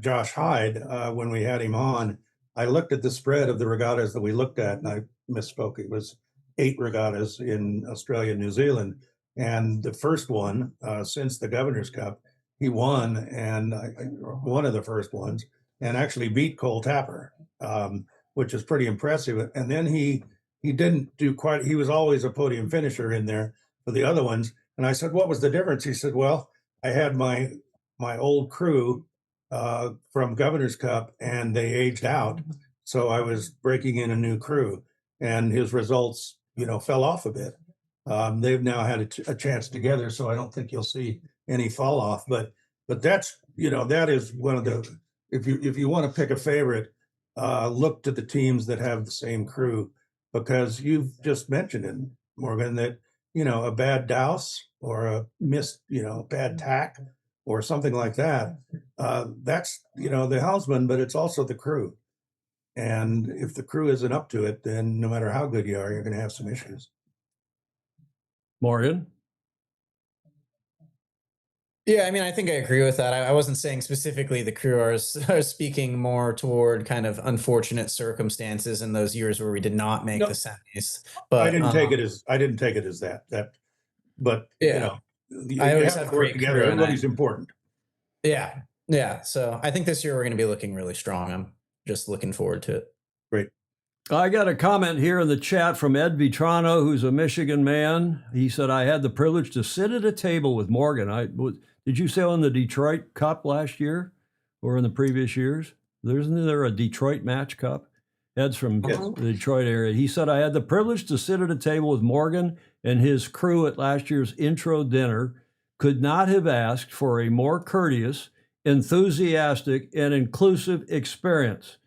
Josh Hyde, when we had him on, I looked at the spread of the regattas that we looked at, and I misspoke. It was 8 regattas in Australia and New Zealand. And the first one, since the Governor's Cup, he won, and one of the first ones, and actually beat Cole Tapper, which is pretty impressive. And then he didn't do quite. He was always a podium finisher in there for the other ones. And I said, "What was the difference?" He said, "Well, I had my old crew from Governor's Cup, and they aged out, so I was breaking in a new crew, and his results, fell off a bit. They've now had a chance together, so I don't think you'll see any fall off. But that's that is one of the if you want to pick a favorite, look to the teams that have the same crew, because you've just mentioned it, Morgan, that a bad douse or a missed bad tack or something like that. That's the helmsman, but it's also the crew. And if the crew isn't up to it, then no matter how good you are, you're going to have some issues. Morgan? Yeah, I mean, I think I agree with that. I wasn't saying specifically the crew. I was speaking more toward kind of unfortunate circumstances in those years where we did not make No, the semis. But I didn't take it as that. But yeah, you I always have have to work great together. crew, and Everybody's important. yeah. So I think this year we're going to be looking really strong. I'm just looking forward to it. Great. I got a comment here in the chat from Ed Vitrano, who's a Michigan man. He said, "I had the privilege to sit at a table with Morgan." Did you sail in the Detroit Cup last year or in the previous years? Isn't there a Detroit Match Cup? Ed's from the Detroit area. He said, "I had the privilege to sit at a table with Morgan and his crew at last year's intro dinner. Could not have asked for a more courteous, enthusiastic, and inclusive experience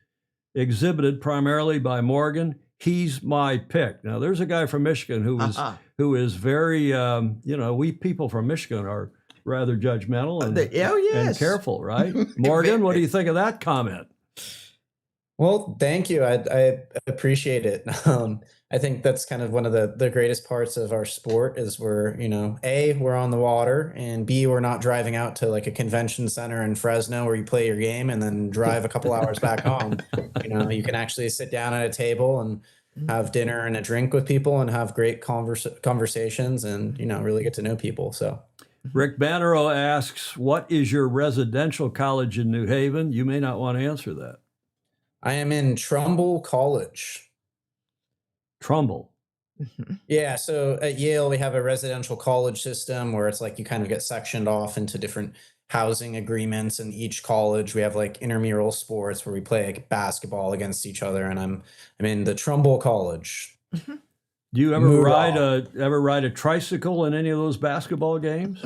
exhibited primarily by Morgan. He's my pick." Now, there's a guy from Michigan who is very, we people from Michigan are rather judgmental and careful, right? Morgan, what do you think of that comment? Well, thank you. I appreciate it. I think that's kind of one of the greatest parts of our sport is we're, A, we're on the water, and B, we're not driving out to like a convention center in Fresno where you play your game and then drive a couple hours back home. You can actually sit down at a table and have dinner and a drink with people and have great conversations and, really get to know people. So Rick Bannerow asks, what is your residential college in New Haven? You may not want to answer that. I am in Trumbull College. Trumbull. Yeah, so at Yale, we have a residential college system where it's like you kind of get sectioned off into different housing agreements. In each college, we have like intramural sports where we play like basketball against each other. And I'm in the Trumbull College. Do you ever Move ride a tricycle in any of those basketball games?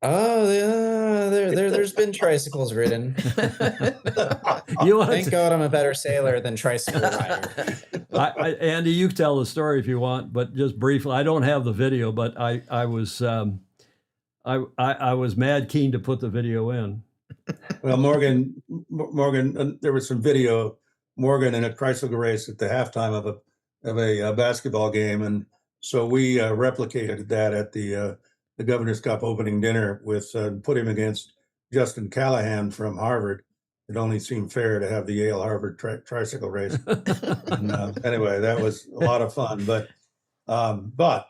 Oh, yeah, there's been tricycles ridden. Thank God I'm a better sailor than tricycle rider. Andy, you tell the story if you want, but just briefly. I don't have the video, but I was mad keen to put the video in. Well, Morgan, there was some video. Morgan in a tricycle race at the halftime of a basketball game, and so we replicated that at the Governor's Cup opening dinner with put him against Justin Callahan from Harvard. It only seemed fair to have the Yale Harvard tricycle race. And, anyway, that was a lot of fun. But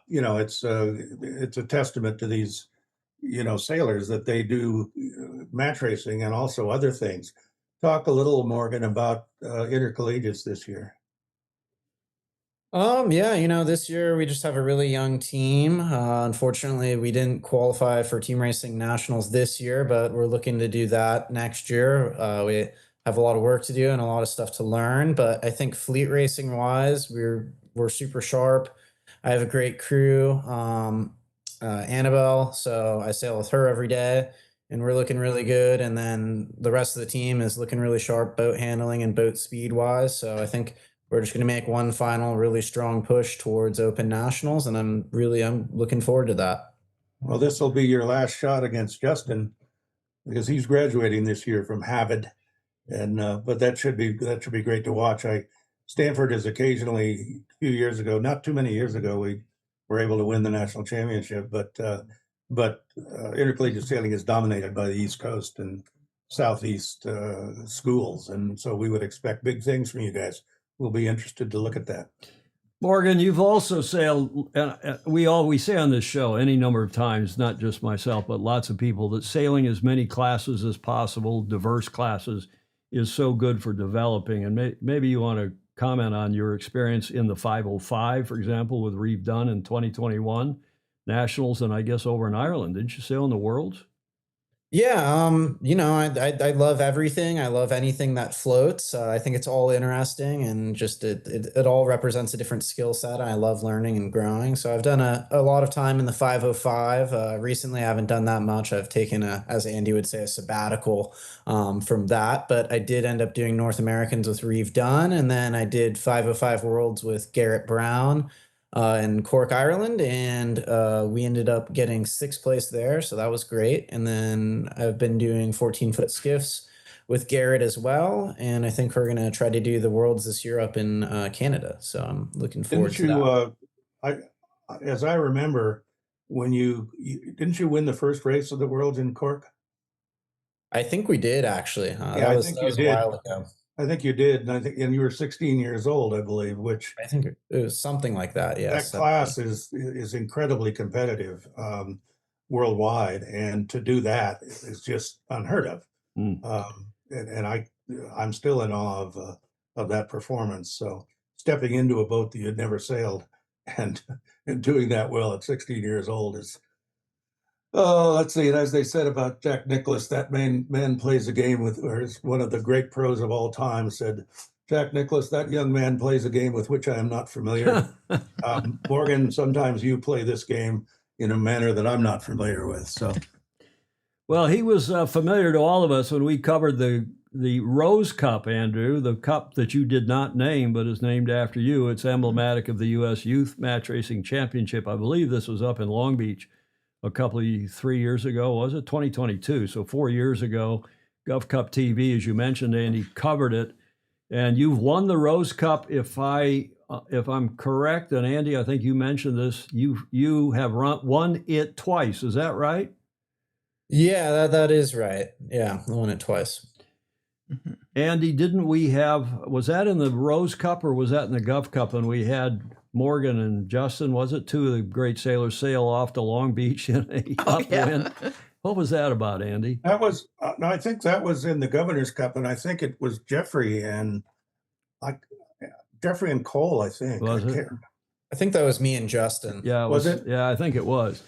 it's a testament to these sailors that they do match racing and also other things. Talk a little, Morgan, about intercollegiates this year. Yeah, this year we just have a really young team. Unfortunately, we didn't qualify for team racing nationals this year, but we're looking to do that next year. We have a lot of work to do and a lot of stuff to learn, but I think fleet racing wise, we're super sharp. I have a great crew, Annabelle, so I sail with her every day and we're looking really good. And then the rest of the team is looking really sharp boat handling and boat speed wise. So I think we're just going to make one final really strong push towards Open Nationals, and I'm looking forward to that. Well, this will be your last shot against Justin because he's graduating this year from Harvard, and but that should be great to watch. Stanford is occasionally, a few years ago, not too many years ago, we were able to win the national championship, but intercollegiate sailing is dominated by the East Coast and Southeast schools, and so we would expect big things from you guys. We'll be interested to look at that. Morgan, you've also sailed, and we say on this show any number of times, not just myself, but lots of people, that sailing as many classes as possible, diverse classes, is so good for developing. And maybe you want to comment on your experience in the 505, for example, with Reeve Dunn in 2021 Nationals, and I guess over in Ireland. Didn't you sail in the Worlds? Yeah, I love everything. I love anything that floats. I think it's all interesting, and just it all represents a different skill set. I love learning and growing. So I've done a lot of time in the 505. Recently, I haven't done that much. I've taken as Andy would say, a sabbatical from that. But I did end up doing North Americans with Reeve Dunn, and then I did 505 Worlds with Garrett Brown in Cork, Ireland, and we ended up getting 6th place there, so that was great. And then I've been doing 14-foot skiffs with Garrett as well, and I think we're going to try to do the Worlds this year up in Canada, so I'm looking forward to that. As I remember, when didn't you win the first race of the Worlds in Cork? I think we did, actually. Yeah, that was a while ago. I think you did, and you were 16 years old, I believe. Which I think it was something like that. Yes, that class is incredibly competitive worldwide, and to do that is just unheard of. And I'm still in awe of that performance. So stepping into a boat that you'd never sailed and doing that well at 16 years old is. Oh, let's see. And as they said about Jack Nicklaus, that man plays a game with, or is one of the great pros of all time, said, Jack Nicklaus, that young man plays a game with which I am not familiar. Morgan, sometimes you play this game in a manner that I'm not familiar with. So, well, he was familiar to all of us when we covered the Rose Cup, Andrew, the cup that you did not name, but is named after you. It's emblematic of the U.S. Youth Match Racing Championship. I believe this was up in Long Beach a couple of 3 years ago, was it 2022? So 4 years ago, Gulf Cup TV, as you mentioned, Andy, covered it. And you've won the Rose Cup, if I if I'm correct, and Andy, I think you mentioned this, you have won it twice. Is that right? Yeah, that is right. Yeah, I won it twice. Andy, was that in the Rose Cup or was that in the Gulf Cup? And we had Morgan and Justin, was it, two of the great sailors sail off to Long Beach in a upwind? What was that about, Andy? That was, no, I think that was in the Governor's Cup, and I think it was Jeffrey and Cole, I think. Was it? I think that was me and Justin. Yeah, Was it? Yeah, I think it was.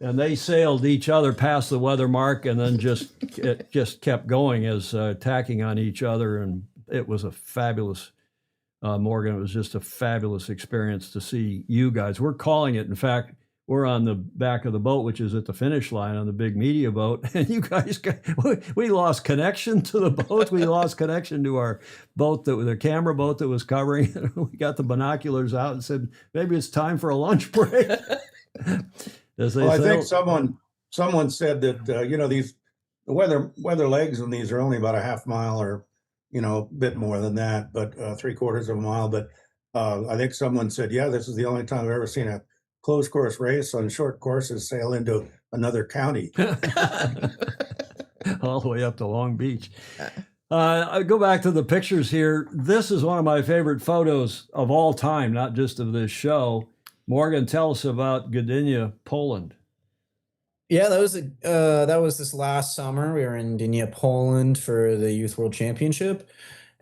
And they sailed each other past the weather mark, and then it just kept going as tacking on each other, and it was a fabulous. Morgan, it was just a fabulous experience to see you guys. We're calling it. In fact, we're on the back of the boat, which is at the finish line on the big media boat. And you guys, we lost connection to the boat. We lost connection to our boat, the camera boat that was covering. We got the binoculars out and said, maybe it's time for a lunch break. Well, I think someone said that, the weather legs on these are only about a half mile or, a bit more than that, but 3/4 of a mile. But I think someone said, yeah, this is the only time I've ever seen a closed course race on short courses sail into another county. All the way up to Long Beach. I go back to the pictures here. This is one of my favorite photos of all time, not just of this show. Morgan, tell us about Gdynia, Poland. Yeah, that was this last summer. We were in Gdynia, Poland for the Youth World Championship.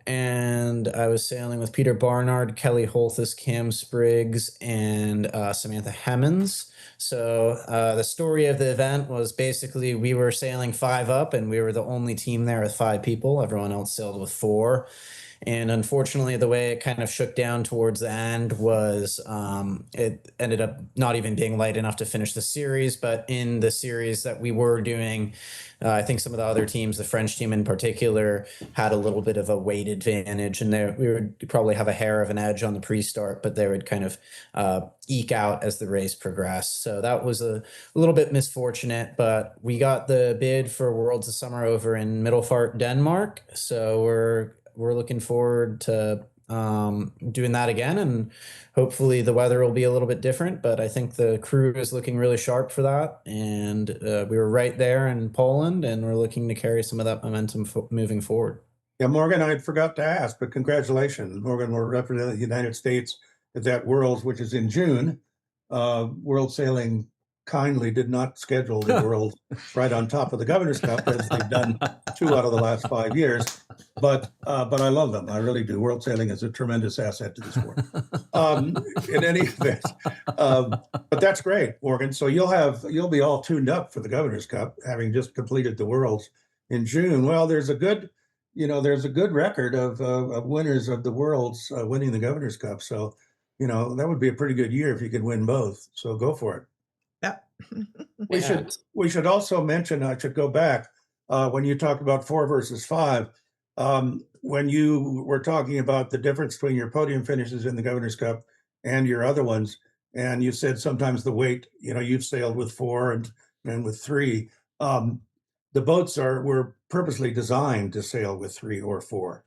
And I was sailing with Peter Barnard, Kelly Holthus, Cam Spriggs, and Samantha Hemmons. So the story of the event was basically we were sailing 5 up, and we were the only team there with 5 people. Everyone else sailed with 4. And unfortunately, the way it kind of shook down towards the end was it ended up not even being light enough to finish the series. But in the series that we were doing, I think some of the other teams, the French team in particular, had a little bit of a weight advantage, and we would probably have a hair of an edge on the pre-start, but they would kind of eke out as the race progressed. So that was a little bit misfortunate, but we got the bid for Worlds of Summer over in Middelfart, Denmark. So we're looking forward to doing that again, and hopefully the weather will be a little bit different, but I think the crew is looking really sharp for that. And we were right there in Poland, and we're looking to carry some of that momentum moving forward. Yeah, Morgan, I forgot to ask, but congratulations. Morgan will represent the United States at that Worlds, which is in June. World Sailing kindly did not schedule the World right on top of the Governor's Cup, as they've done 2 out of the last 5 years. But I love them. I really do. World Sailing is a tremendous asset to the sport. In any event, but that's great, Morgan. So you'll be all tuned up for the Governor's Cup, having just completed the Worlds in June. Well, there's a good record of winners of the Worlds winning the Governor's Cup. So, that would be a pretty good year if you could win both. So go for it. Yeah. We should also mention, I should go back, when you talked about 4 versus 5, when you were talking about the difference between your podium finishes in the Governor's Cup and your other ones, and you said sometimes the weight, you've sailed with 4 and with 3. The boats were purposely designed to sail with 3 or 4.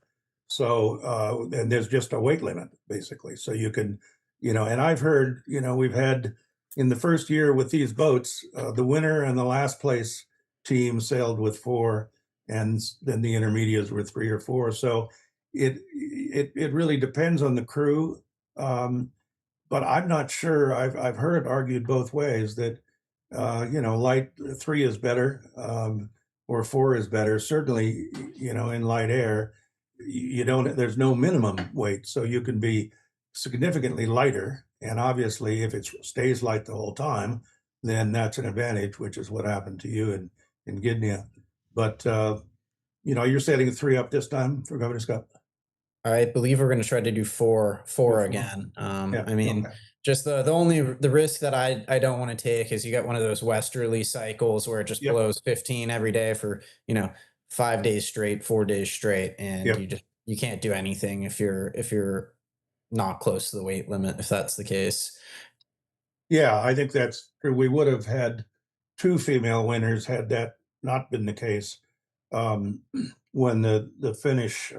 So, and there's just a weight limit, basically. So you can, and I've heard, we've had in the first year with these boats, the winner and the last place team sailed with 4, and then the intermediates were 3 or 4. So it really depends on the crew. But I'm not sure. I've heard it argued both ways that, light 3 is better, or 4 is better. Certainly, in light air, there's no minimum weight, so you can be significantly lighter. And obviously, if it stays light the whole time, then that's an advantage, which is what happened to you in Gdynia. But, you're sailing 3 up this time for Governor's Cup. I believe we're going to try to do four again. Yeah, I mean, okay. just the risk that I don't want to take is you get one of those westerly cycles where it just Yep. blows 15 every day for 5 days straight, 4 days straight, and Yep. you can't do anything if you're not close to the weight limit, if that's the case. Yeah, I think that's true. We would have had 2 female winners had that not been the case. When the finish,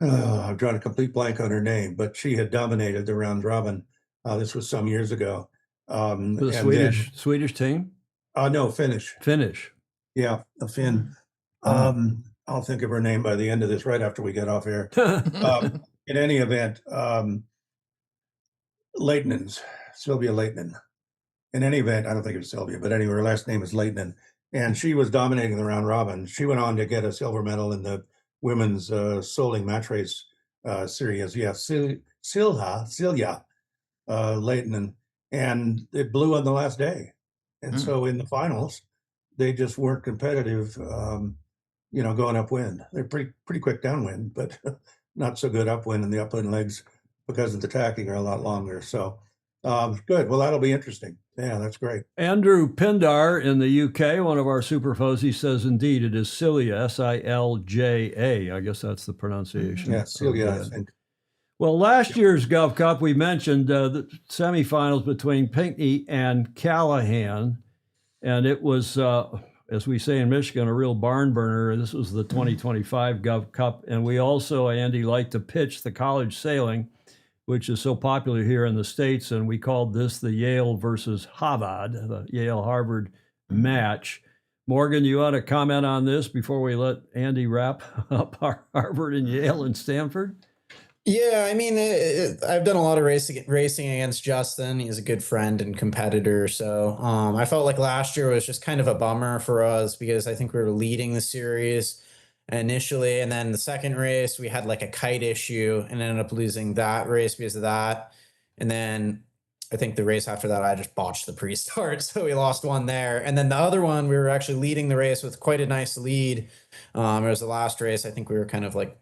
I'm drawing a complete blank on her name, but she had dominated the round robin. This was some years ago. The And Swedish team? no, Finnish. Finnish. Yeah, a Finn. I'll think of her name by the end of this, right after we get off air. In any event, Sylvia Leitinen. In any event, I don't think it was Sylvia, but anyway, her last name is Leitinen. And she was dominating the round robin. She went on to get a silver medal in the women's soling match race series. Yeah, Celia Leitinen. And it blew on the last day. And so in the finals, they just weren't competitive, going upwind. They're pretty quick downwind, but not so good upwind, and the upwind legs, because of the tacking, are a lot longer. So good. Well, that'll be interesting. Yeah, that's great. Andrew Pindar in the UK, one of our super foes, he says, indeed, it is Silja, Silja. I guess that's the pronunciation. Yeah, Celia, I think. Well, last year's Gov Cup, we mentioned the semifinals between Pinckney and Callahan, and it was, as we say in Michigan, a real barn burner. This was the 2025 Gov Cup, and we also, Andy, like to pitch the college sailing, which is so popular here in the States, and we called this the Yale versus Harvard, the Yale-Harvard match. Morgan, you ought to comment on this before we let Andy wrap up Harvard and Yale and Stanford? Yeah, I mean, I've done a lot of racing against Justin. He's a good friend and competitor. So I felt like last year was just kind of a bummer for us because I think we were leading the series initially. And then the second race, we had like a kite issue and ended up losing that race because of that. And then I think the race after that, I just botched the pre-start. So we lost one there. And then the other one, we were actually leading the race with quite a nice lead. It was the last race. I think we were kind of like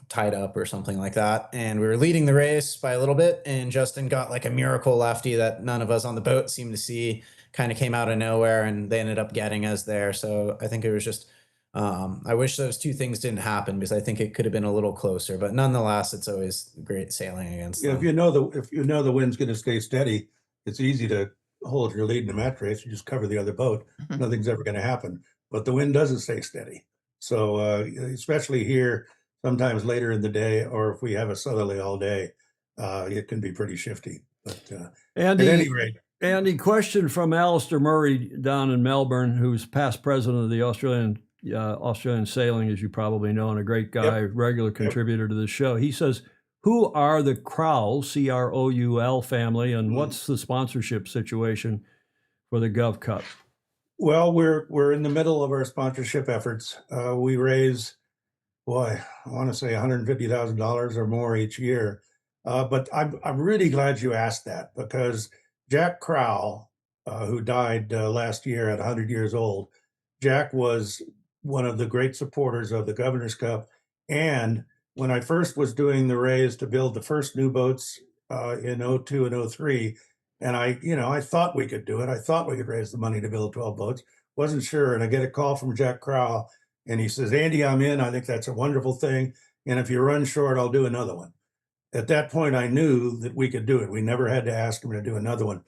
tied up or something like that, and we were leading the race by a little bit, and Justin got like a miracle lefty that none of us on the boat seemed to see, kind of came out of nowhere, and they ended up getting us there. So I think it was just I wish those two things didn't happen because I think it could have been a little closer, but nonetheless it's always great sailing against them. If you know the wind's going to stay steady, it's easy to hold your lead in a match race. You just cover the other boat. Nothing's ever going to happen, but the wind doesn't stay steady. So especially here, sometimes later in the day, or if we have a southerly all day, it can be pretty shifty. But Andy, at any rate, Andy, question from Alistair Murray down in Melbourne, who's past president of the Australian Sailing, as you probably know, and a great guy, regular contributor to the show. He says, who are the Crowl, Croul family, and what's the sponsorship situation for the Gov Cup? Well, we're in the middle of our sponsorship efforts. We raise, I want to say $150,000 or more each year. But I'm really glad you asked that, because Jack Crowl, who died last year at 100 years old, Jack was one of the great supporters of the Governor's Cup. And when I first was doing the raise to build the first new boats in 02 and 03, and I thought we could do it. I thought we could raise the money to build 12 boats. Wasn't sure. And I get a call from Jack Crowl, and he says, Andy, I'm in. I think that's a wonderful thing. And if you run short, I'll do another one. At that point, I knew that we could do it. We never had to ask him to do another one.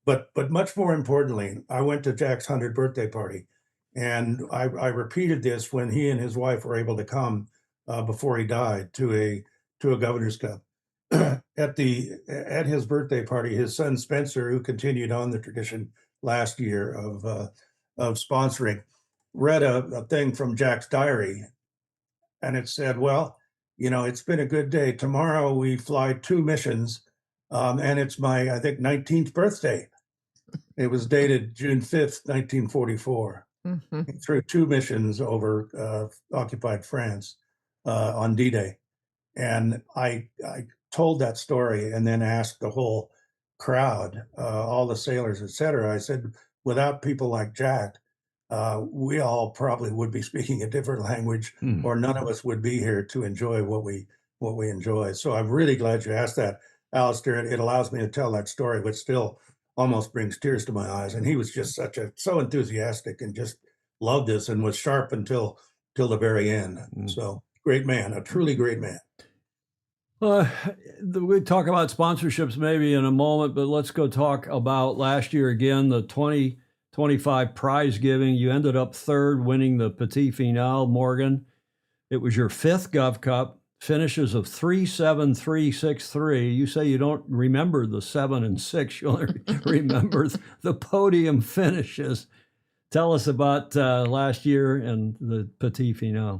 But much more importantly, I went to Jack's 100th birthday party. And I repeated this when he and his wife were able to come before he died to a Governor's Cup. At his birthday party, his son Spencer, who continued on the tradition last year of sponsoring, read a thing from Jack's diary, and it said, well, it's been a good day. Tomorrow we fly 2 missions, and it's my, I think, 19th birthday. It was dated June 5th, 1944. Through 2 missions over occupied France on D-Day. And I told that story and then asked the whole crowd, all the sailors, etc. I said, without people like Jack, we all probably would be speaking a different language, or none of us would be here to enjoy what we enjoy. So I'm really glad you asked that, Alistair. It allows me to tell that story, but still almost brings tears to my eyes. And he was just so enthusiastic and just loved this and was sharp until the very end. So great man, a truly great man. We talk about sponsorships maybe in a moment, but let's go talk about last year again, the 2025 prize giving. You ended up 3rd, winning the Petit Finale, Morgan. It was your 5th Gov Cup, finishes of 3-7, 3-6-3. You say you don't remember the 7 and 6. You only remember the podium finishes. Tell us about last year and the Petit Finale.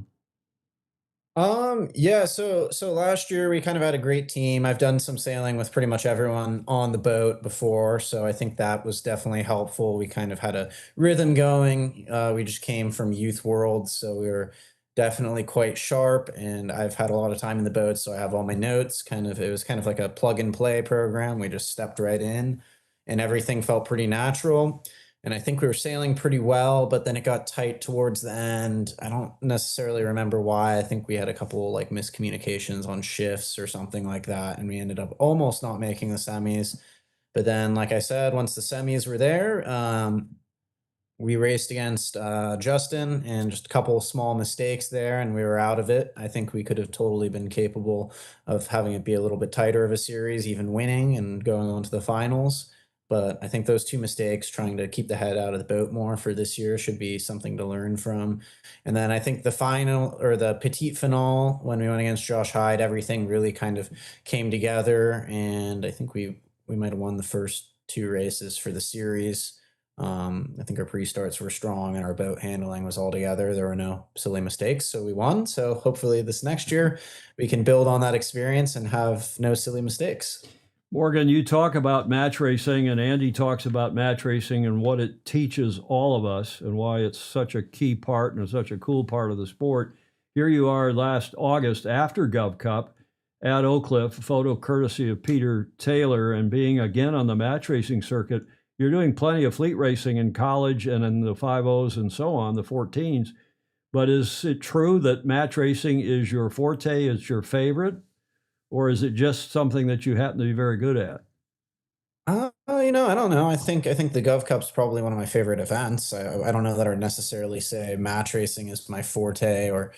Yeah, so last year we kind of had a great team. I've done some sailing with pretty much everyone on the boat before, so I think that was definitely helpful. We kind of had a rhythm going. We just came from Youth World, so we were definitely quite sharp, and I've had a lot of time in the boat, so I have all my notes. It was kind of like a plug and play program. We just stepped right in, and everything felt pretty natural. And I think we were sailing pretty well, but then it got tight towards the end. I don't necessarily remember why. I think we had a couple like miscommunications on shifts or something like that, and we ended up almost not making the semis. But then, like I said, once the semis were there, we raced against Justin, and just a couple of small mistakes there, and we were out of it. I think we could have totally been capable of having it be a little bit tighter of a series, even winning and going on to the finals. But I think those two mistakes, trying to keep the head out of the boat more for this year, should be something to learn from. And then I think the final, or the Petite Finale, when we went against Josh Hyde, everything really kind of came together, and I think we might have won the first two races for the series. I think our pre-starts were strong and our boat handling was all together. There were no silly mistakes, so we won. So hopefully this next year we can build on that experience and have no silly mistakes. Morgan, you talk about match racing, and Andy talks about match racing and what it teaches all of us and why it's such a key part and such a cool part of the sport. Here you are last August after Gov Cup at Oak Cliff, a photo courtesy of Peter Taylor, and being again on the match racing circuit. You're doing plenty of fleet racing in college and in the 5.0s and so on, the 14s. But is it true that match racing is your forte, is your favorite? Or is it just something that you happen to be very good at? I don't know. I think the Gov Cup's probably one of my favorite events. I don't know that I would necessarily say match racing is my forte or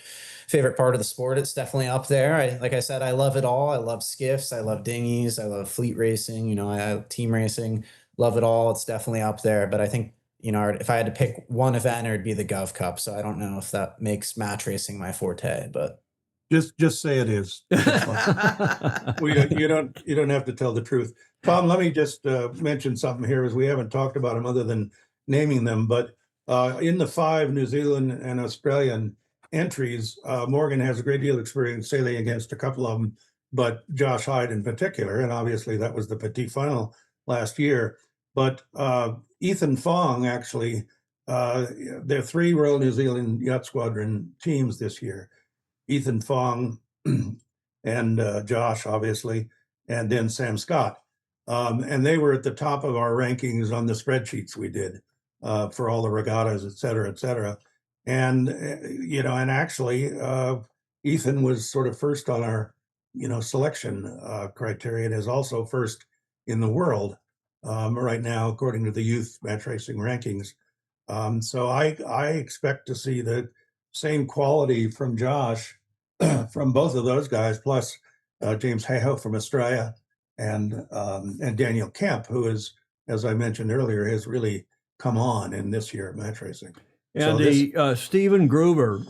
favorite part of the sport. It's definitely up there. Like I said, I love it all. I love skiffs. I love dinghies. I love fleet racing. I team racing. Love it all. It's definitely up there. But I think, if I had to pick one event, it would be the Gov Cup. So I don't know if that makes match racing my forte, but Just say it is. You don't have to tell the truth. Tom, let me just mention something here, as we haven't talked about them other than naming them. But in the 5 New Zealand and Australian entries, Morgan has a great deal of experience sailing against a couple of them, but Josh Hyde in particular, and obviously that was the Petit Final last year. But Ethan Fong, actually, there are 3 Royal New Zealand Yacht Squadron teams this year. Ethan Fong and Josh, obviously, and then Sam Scott. And they were at the top of our rankings on the spreadsheets we did for all the regattas, et cetera, et cetera. And, and actually, Ethan was sort of first on our, selection criteria, and is also first in the world right now, according to the youth match racing rankings. So I expect to see the same quality from Josh, from both of those guys, plus James Hayhoe from Australia, and Daniel Kemp, who is, as I mentioned earlier, has really come on in this year at match racing. And Stephen Gruber,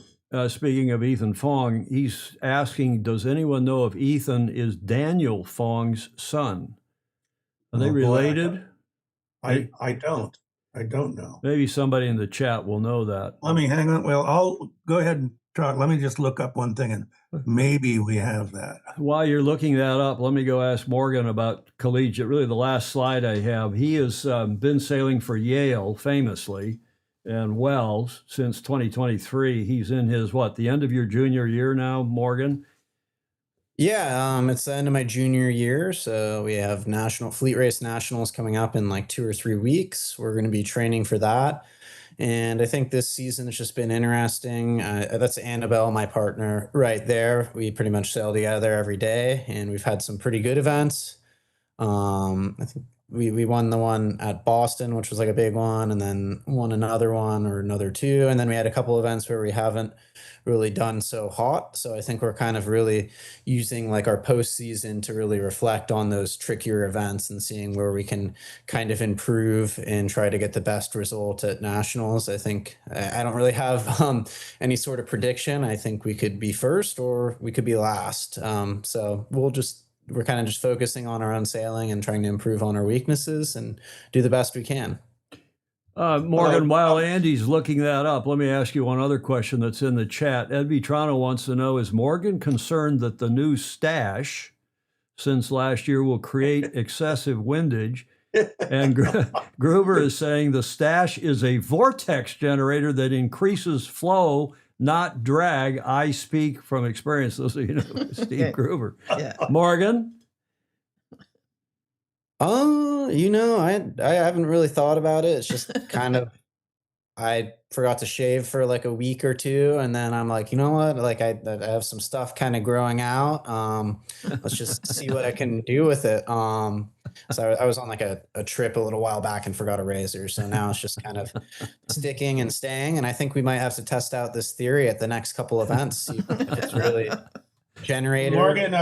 speaking of Ethan Fong, he's asking, does anyone know if Ethan is Daniel Fong's son? Are they related? I don't know. Maybe somebody in the chat will know that. Let me hang on. Well, I'll go ahead and talk. Let me just look up one thing, and maybe we have that. While you're looking that up, let me go ask Morgan about collegiate. Really, the last slide I have. He has been sailing for Yale, famously, and Wells since 2023. He's in his, the end of your junior year now, Morgan? Yeah, it's the end of my junior year, so we have National Fleet Race Nationals coming up in like 2 or 3 weeks. We're going to be training for that, and I think this season has just been interesting. That's Annabelle, my partner, right there. We pretty much sail together every day, and we've had some pretty good events. I think we won the one at Boston, which was like a big one, and then won another one or another two. And then we had a couple events where we haven't really done so hot. So I think we're kind of really using like our postseason to really reflect on those trickier events and seeing where we can kind of improve and try to get the best result at nationals. I think I don't really have any sort of prediction. I think we could be first or we could be last. So we're kind of just focusing on our own sailing and trying to improve on our weaknesses and do the best we can. Morgan, while Andy's looking that up, let me ask you one other question that's in the chat. Ed Vitrano wants to know, is Morgan concerned that the new stash since last year will create excessive windage? And Gruber is saying the stash is a vortex generator that increases flow, not drag. I speak from experience. Those of you know Steve Gruber. Yeah. Morgan? I haven't really thought about it. It's just kind of, I forgot to shave for like a week or two, and then I'm like, you know what? Like I have some stuff kind of growing out. Let's just see what I can do with it. So I was on like a trip a little while back and forgot a razor. So now it's just kind of sticking and staying. And I think we might have to test out this theory at the next couple events. See if it's really generated. Morgan,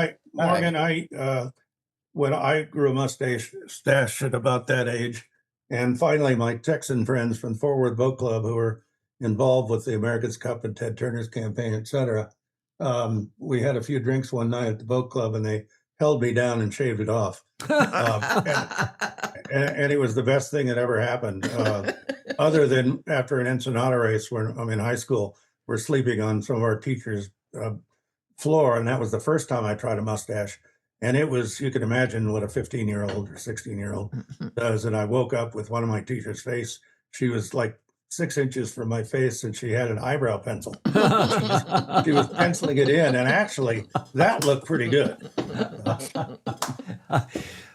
when I grew a mustache at about that age, and finally my Texan friends from Forward Boat Club who were involved with the America's Cup and Ted Turner's campaign, etc. We had a few drinks one night at the boat club, and they held me down and shaved it off. And it was the best thing that ever happened. Other than after an Ensenada race, when I'm in high school, we're sleeping on some of our teachers' floor, and that was the first time I tried a mustache. And it was, you can imagine what a 15-year-old or 16-year-old does. And I woke up with one of my teacher's face. She was like 6 inches from my face, and she had an eyebrow pencil. She was penciling it in, and actually, that looked pretty good.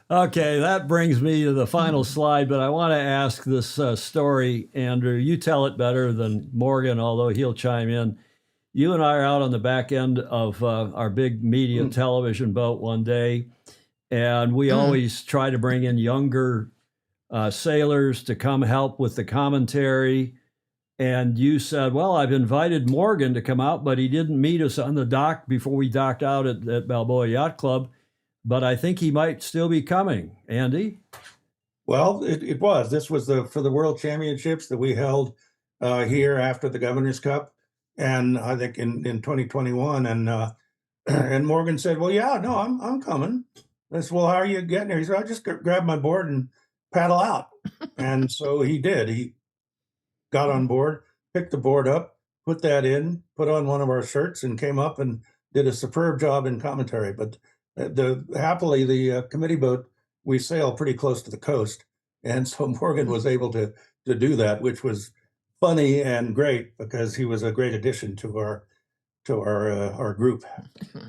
Okay, that brings me to the final slide, but I want to ask this story, Andrew. You tell it better than Morgan, although he'll chime in. You and I are out on the back end of our big media television boat one day, and we always try to bring in younger sailors to come help with the commentary. And you said, well, I've invited Morgan to come out, but he didn't meet us on the dock before we docked out at Balboa Yacht Club. But I think he might still be coming. Andy? Well, it was. This was for the World Championships that we held here after the Governor's Cup. And I think in 2021, and Morgan said, well, yeah, no, I'm coming. I said, well, how are you getting there? He said, I just grab my board and paddle out. And so he did. He got on board, picked the board up, put that in, put on one of our shirts, and came up and did a superb job in commentary. But happily, the committee boat, we sail pretty close to the coast. And so Morgan was able to do that, which was funny and great because he was a great addition to our group.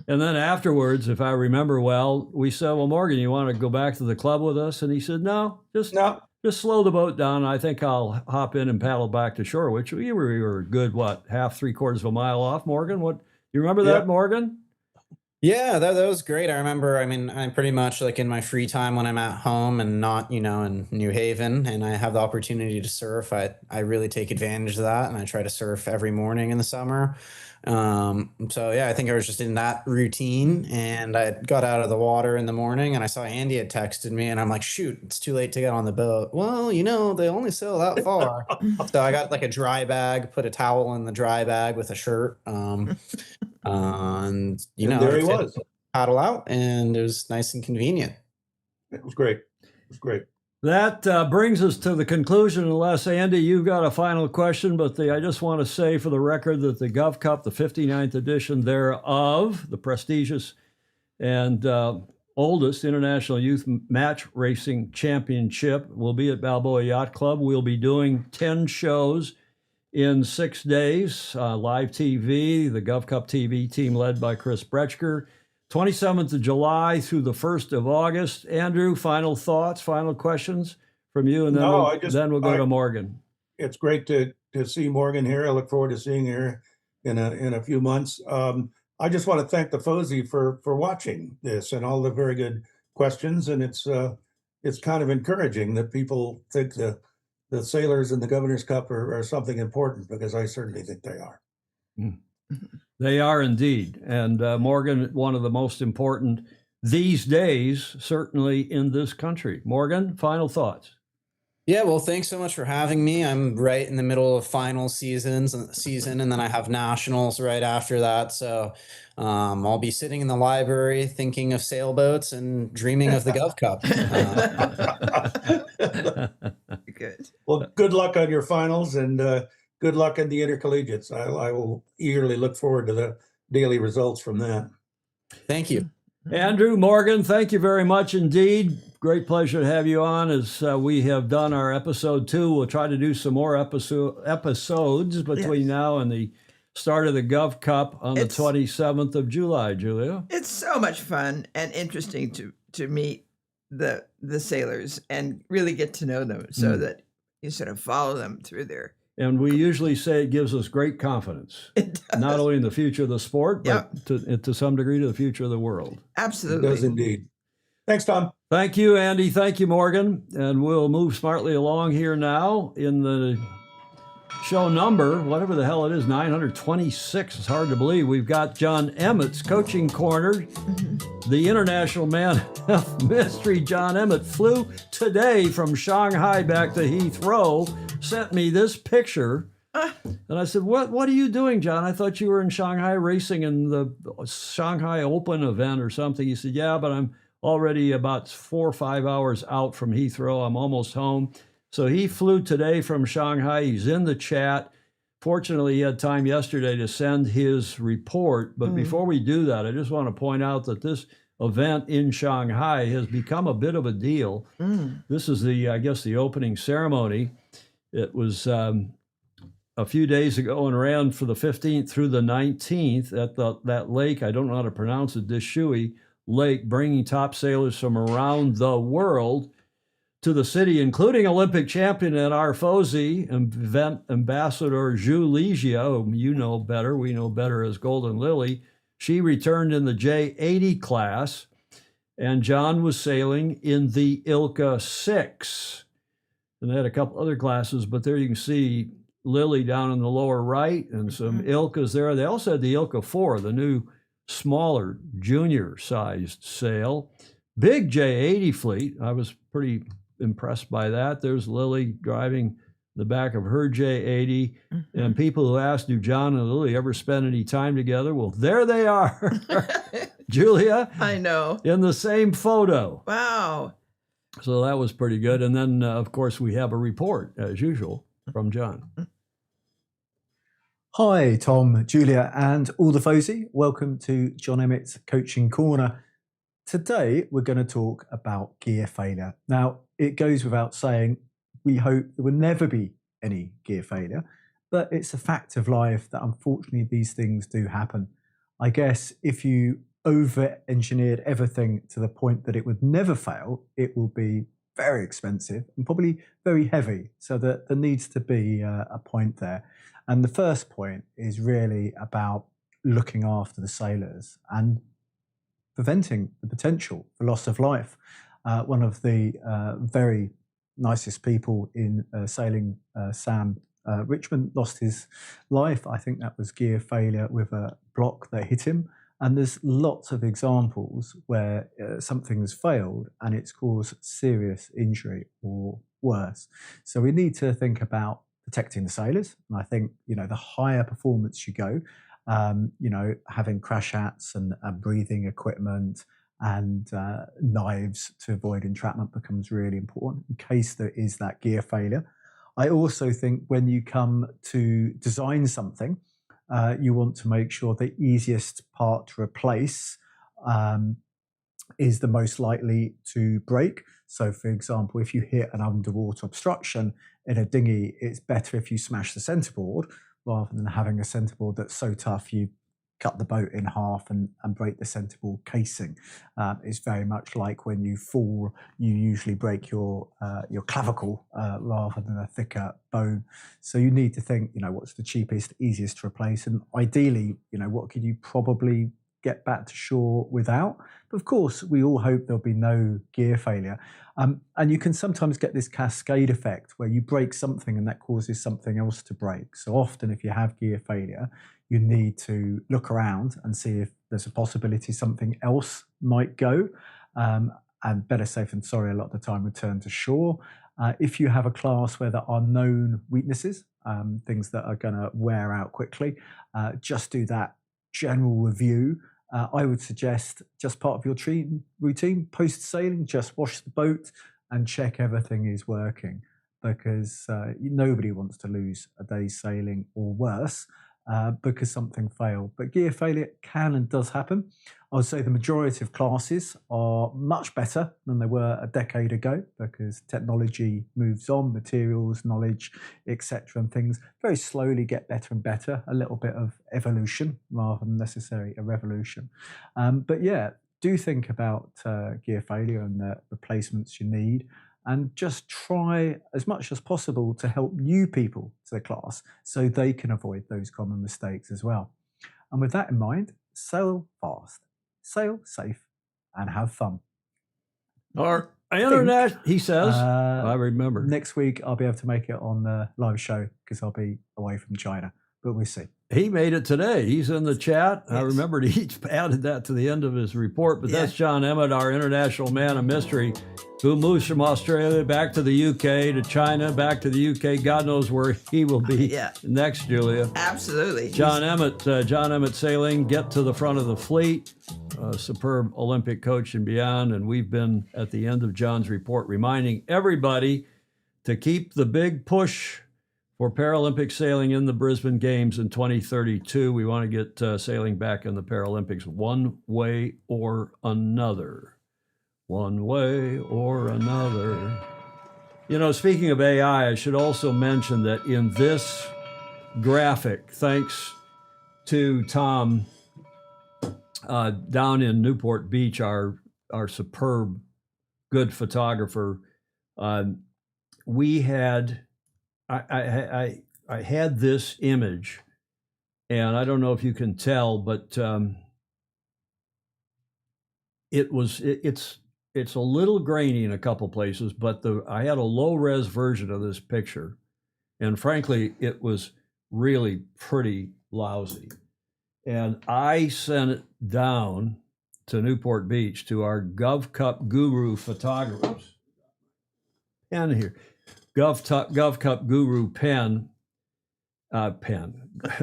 And then afterwards, if I remember well, we said, well, Morgan, you want to go back to the club with us? And he said, no, just slow the boat down. I think I'll hop in and paddle back to shore, which we were good, half, 3/4 of a mile off. Morgan, you remember that, Morgan? Yeah, that was great. I remember, I'm pretty much like in my free time when I'm at home and not, in New Haven, and I have the opportunity to surf. I really take advantage of that, and I try to surf every morning in the summer. So yeah, I think I was just in that routine, and I got out of the water in the morning, and I saw Andy had texted me, and I'm like, shoot, it's too late to get on the boat. Well, they only sail that far. So I got like a dry bag, put a towel in the dry bag with a shirt. And there he was. Paddle out, and it was nice and convenient. It was great. That brings us to the conclusion, unless, Andy, you've got a final question, but I just want to say for the record that the Gov Cup, the 59th edition thereof, the prestigious and oldest International Youth Match Racing Championship, will be at Balboa Yacht Club. We'll be doing 10 shows in 6 days, live TV, the Gov Cup TV team led by Chris Bretschker. 27th of July through the 1st of August. Andrew, final thoughts, final questions from you, and then we'll go to Morgan. It's great to see Morgan here. I look forward to seeing her in a few months. I just want to thank the FOSI for watching this and all the very good questions. And it's it's kind of encouraging that people think the Sailors and the Governor's Cup are something important, because I certainly think they are. They are indeed. And Morgan, one of the most important these days, certainly in this country. Morgan, final thoughts. Yeah, well, thanks so much for having me. I'm right in the middle of final season, and then I have nationals right after that. So I'll be sitting in the library thinking of sailboats and dreaming of the Gov Cup. Good. Well, good luck on your finals, and good luck in the intercollegiates. I will eagerly look forward to the daily results from that. Thank you. Andrew, Morgan, thank you very much indeed. Great pleasure to have you on. As we have done our episode 2, we'll try to do some more episodes between now and the start of the Gov Cup on the 27th of July, Julia. It's so much fun and interesting to meet the sailors and really get to know them, so that you sort of follow them through their. And we usually say it gives us great confidence, It does. not only in the future of the sport, but to some degree to the future of the world. Absolutely. It does indeed. Thanks, Tom. Thank you, Andy. Thank you, Morgan. And we'll move smartly along here now in the show number, whatever the hell it is, 926. It's hard to believe. We've got John Emmett's Coaching Corner. The international man of mystery, John Emmett, flew today from Shanghai back to Heathrow, sent me this picture. And I said, what are you doing, John? I thought you were in Shanghai racing in the Shanghai Open event or something. He said, yeah, but I'm already about 4 or 5 hours out from Heathrow. I'm almost home. So he flew today from Shanghai. He's in the chat. Fortunately, he had time yesterday to send his report. But before we do that, I just want to point out that this event in Shanghai has become a bit of a deal. This is the opening ceremony. It was a few days ago and ran for the 15th through the 19th at that lake. I don't know how to pronounce it, Dishui Lake, bringing top sailors from around the world to the city, including Olympic champion at Arfosi, event ambassador Zhu Ligia, whom you know better, we know better as Golden Lily. She returned in the J80 class, and John was sailing in the Ilka 6. And they had a couple other classes, but there you can see Lily down in the lower right and some Ilkas there. They also had the Ilka 4, the new smaller junior-sized sail. Big J80 fleet. I was pretty impressed by that. There's Lily driving the back of her J80. And people who asked, do John and Lily ever spend any time together? Well, there they are. Julia. I know. In the same photo. Wow. So that was pretty good. And then, of course, we have a report, as usual, from John. Hi, Tom, Julia, and all the Fozy. Welcome to John Emmett's Coaching Corner. Today, we're going to talk about gear failure. Now, it goes without saying, we hope there will never be any gear failure, but it's a fact of life that unfortunately these things do happen. I guess if you over-engineered everything to the point that it would never fail, it will be very expensive and probably very heavy. So that there needs to be a point there. And the first point is really about looking after the sailors and preventing the potential for loss of life. One of the very nicest people in sailing, Sam Richmond, lost his life. I think that was gear failure with a block that hit him. And there's lots of examples where something's failed and it's caused serious injury or worse. So we need to think about protecting the sailors. And I think, the higher performance you go, having crash hats and breathing equipment and knives to avoid entrapment becomes really important in case there is that gear failure. I also think when you come to design something, you want to make sure the easiest part to replace is the most likely to break. So, for example, if you hit an underwater obstruction in a dinghy, it's better if you smash the centerboard rather than having a centerboard that's so tough you cut the boat in half and break the centerboard casing. It's very much like when you fall, you usually break your clavicle rather than a thicker bone. So you need to think, what's the cheapest, easiest to replace, and ideally, what could you probably get back to shore without. But of course, we all hope there'll be no gear failure. And you can sometimes get this cascade effect where you break something and that causes something else to break. So often if you have gear failure, you need to look around and see if there's a possibility something else might go. And better safe than sorry, a lot of the time return to shore. If you have a class where there are known weaknesses, things that are going to wear out quickly, just do that general review. I would suggest just part of your routine, post-sailing, just wash the boat and check everything is working, because nobody wants to lose a day's sailing or worse because something failed. But gear failure can and does happen. I would say the majority of classes are much better than they were a decade ago, because technology moves on, materials, knowledge, etc., and things very slowly get better and better. A little bit of evolution rather than necessarily a revolution. But yeah, do think about gear failure and the replacements you need, and just try as much as possible to help new people to the class so they can avoid those common mistakes as well. And with that in mind, sail fast, sail safe, and have fun. Our internet, he says. I remember. Next week, I'll be able to make it on the live show because I'll be away from China, but we'll see. He made it today. He's in the chat. Yes. I remembered he added that to the end of his report, but that's John Emmett, our international man of mystery, who moves from Australia back to the UK, to China, back to the UK. God knows where he will be next, Julia. Absolutely. John Emmett Sailing, get to the front of the fleet, superb Olympic coach and beyond. And we've been at the end of John's report reminding everybody to keep the big push for Paralympic sailing in the Brisbane Games in 2032. We want to get sailing back in the Paralympics one way or another. One way or another. You know, speaking of AI, I should also mention that in this graphic, thanks to Tom down in Newport Beach, our superb, good photographer, we had... I had this image, and I don't know if you can tell, but it's a little grainy in a couple places, but I had a low res version of this picture, and frankly, it was really pretty lousy. And I sent it down to Newport Beach to our GovCup guru photographers. And here. GovCup guru pen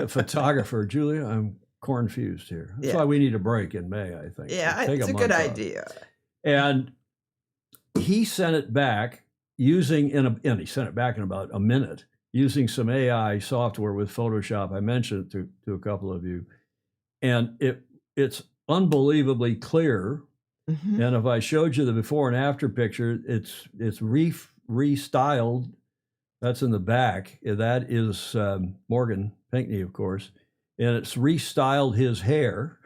photographer. Julia, I'm confused here. That's why we need a break in May, I think. Yeah, Take it's a good idea. And he sent it back using and he sent it back in about a minute using some AI software with Photoshop. I mentioned it to a couple of you, and it's unbelievably clear. Mm-hmm. And if I showed you the before and after picture, it's restyled. That's in the back. That is Morgan Pinckney, of course, and it's restyled his hair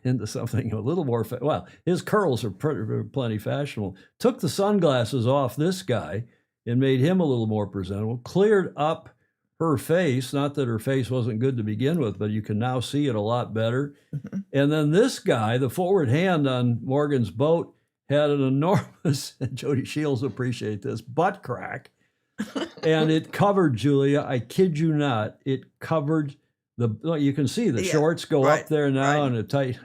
into something a little more. Well, his curls are plenty fashionable. Took the sunglasses off this guy and made him a little more presentable. Cleared up her face. Not that her face wasn't good to begin with, but you can now see it a lot better. Mm-hmm. And then this guy, the forward hand on Morgan's boat, had an enormous, and Jody Shields appreciate this, butt crack. And it covered, Julia, I kid you not, it covered you can see the shorts go up there now in a tight,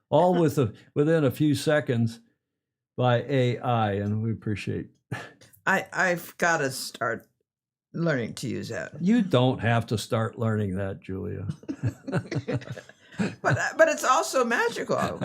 all within a few seconds by AI, and we appreciate. I've got to start learning to use that. You don't have to start learning that, Julia. But it's also magical.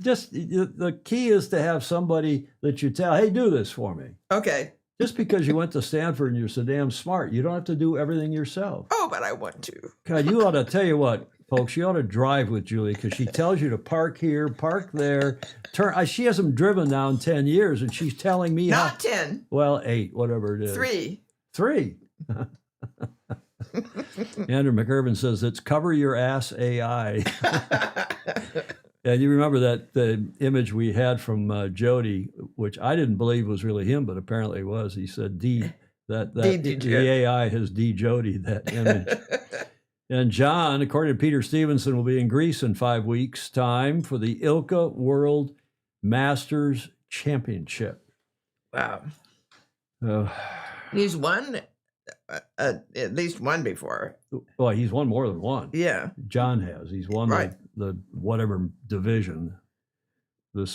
Just the key is to have somebody that you tell, hey, do this for me. Okay. Just because you went to Stanford and you're so damn smart, you don't have to do everything yourself. Oh, but I want to. God, you ought to tell you what, folks, you ought to drive with Julie because she tells you to park here, park there, turn. She hasn't driven now in 10 years, and she's telling me Not 10. Well, 8, whatever it is. 3. Andrew McIrvin says it's cover your ass AI. And you remember that the image we had from Jody, which I didn't believe was really him, but apparently it was. He said, the AI has de-Jodied that image. And John, according to Peter Stevenson, will be in Greece in 5 weeks' time for the ILCA World Masters Championship. Wow. Uh, He's won at least one before. well, he's won more than one. Yeah. John has. He's won Right. the whatever division. I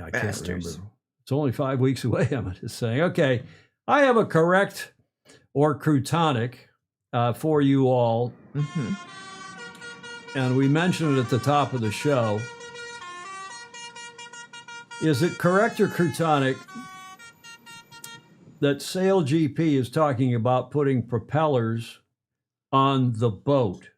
can't Masters. remember. It's only 5 weeks away. I'm just saying. Okay, I have a correct or croutonic for you all, Hmm. and we mentioned it at the top of the show. Is it correct or croutonic that Sail GP is talking about putting propellers on the boat?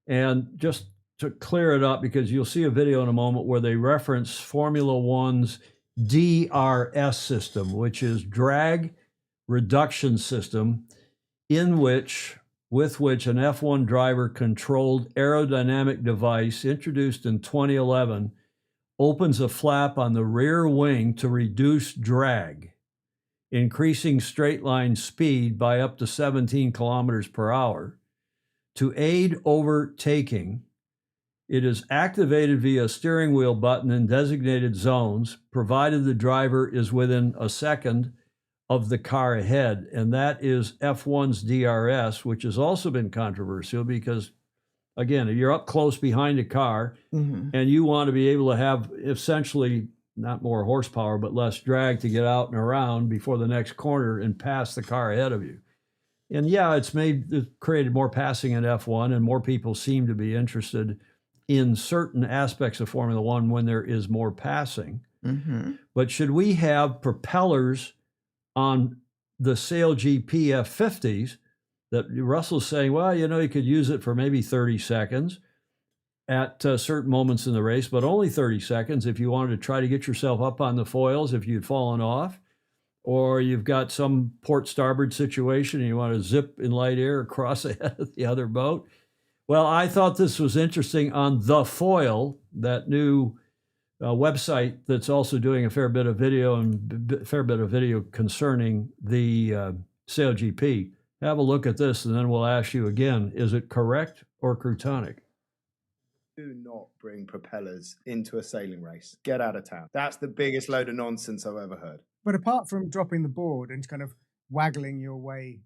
And just to clear it up, because you'll see a video in a moment where they reference Formula One's DRS system, which is drag reduction system, with which an F1 driver controlled aerodynamic device introduced in 2011 opens a flap on the rear wing to reduce drag, increasing straight line speed by up to 17 kilometers per hour. To aid overtaking, it is activated via a steering wheel button in designated zones, provided the driver is within a second of the car ahead. And that is F1's DRS, which has also been controversial because, again, if you're up close behind a car Hmm. and you want to be able to have essentially not more horsepower, but less drag to get out and around before the next corner and pass the car ahead of you. And yeah, it's created more passing in F1, and more people seem to be interested in certain aspects of Formula One when there is more passing. Hmm. But should we have propellers on the Sail GP F50s that Russell's saying, well, you could use it for maybe 30 seconds at certain moments in the race, but only 30 seconds if you wanted to try to get yourself up on the foils if you'd fallen off, or you've got some port starboard situation and you want to zip in light air across ahead of the other boat. Well, I thought this was interesting on The Foil, that new website that's also doing a fair bit of video concerning the Sail GP. Have a look at this, and then we'll ask you again, is it correct or croutonic? Do not bring propellers into a sailing race. Get out of town. That's the biggest load of nonsense I've ever heard. But apart from dropping the board and kind of waggling your way,